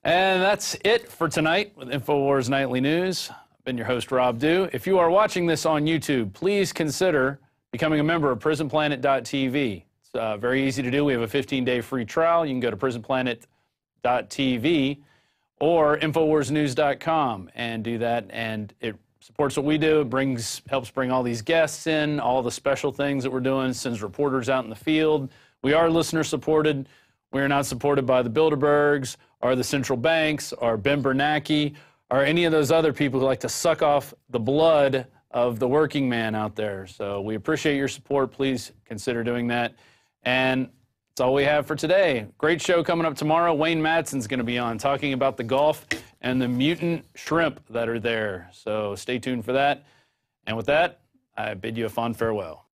And that's it for tonight with Infowars Nightly News. I've been your host, Rob Dew. If you are watching this on YouTube, please consider becoming a member of PrisonPlanet.tv. It's very easy to do. We have a 15-day free trial. You can go to PrisonPlanet.tv or InfoWarsNews.com and do that, and it supports what we do. It helps bring all these guests in, all the special things that we're doing, sends reporters out in the field. We are listener-supported. We are not supported by the Bilderbergs or the central banks or Ben Bernanke or any of those other people who like to suck off the blood of the working man out there. So we appreciate your support. Please consider doing that. And that's all we have for today. Great show coming up tomorrow. Wayne Madsen's going to be on talking about the Gulf and the mutant shrimp that are there. So stay tuned for that. And with that, I bid you a fond farewell.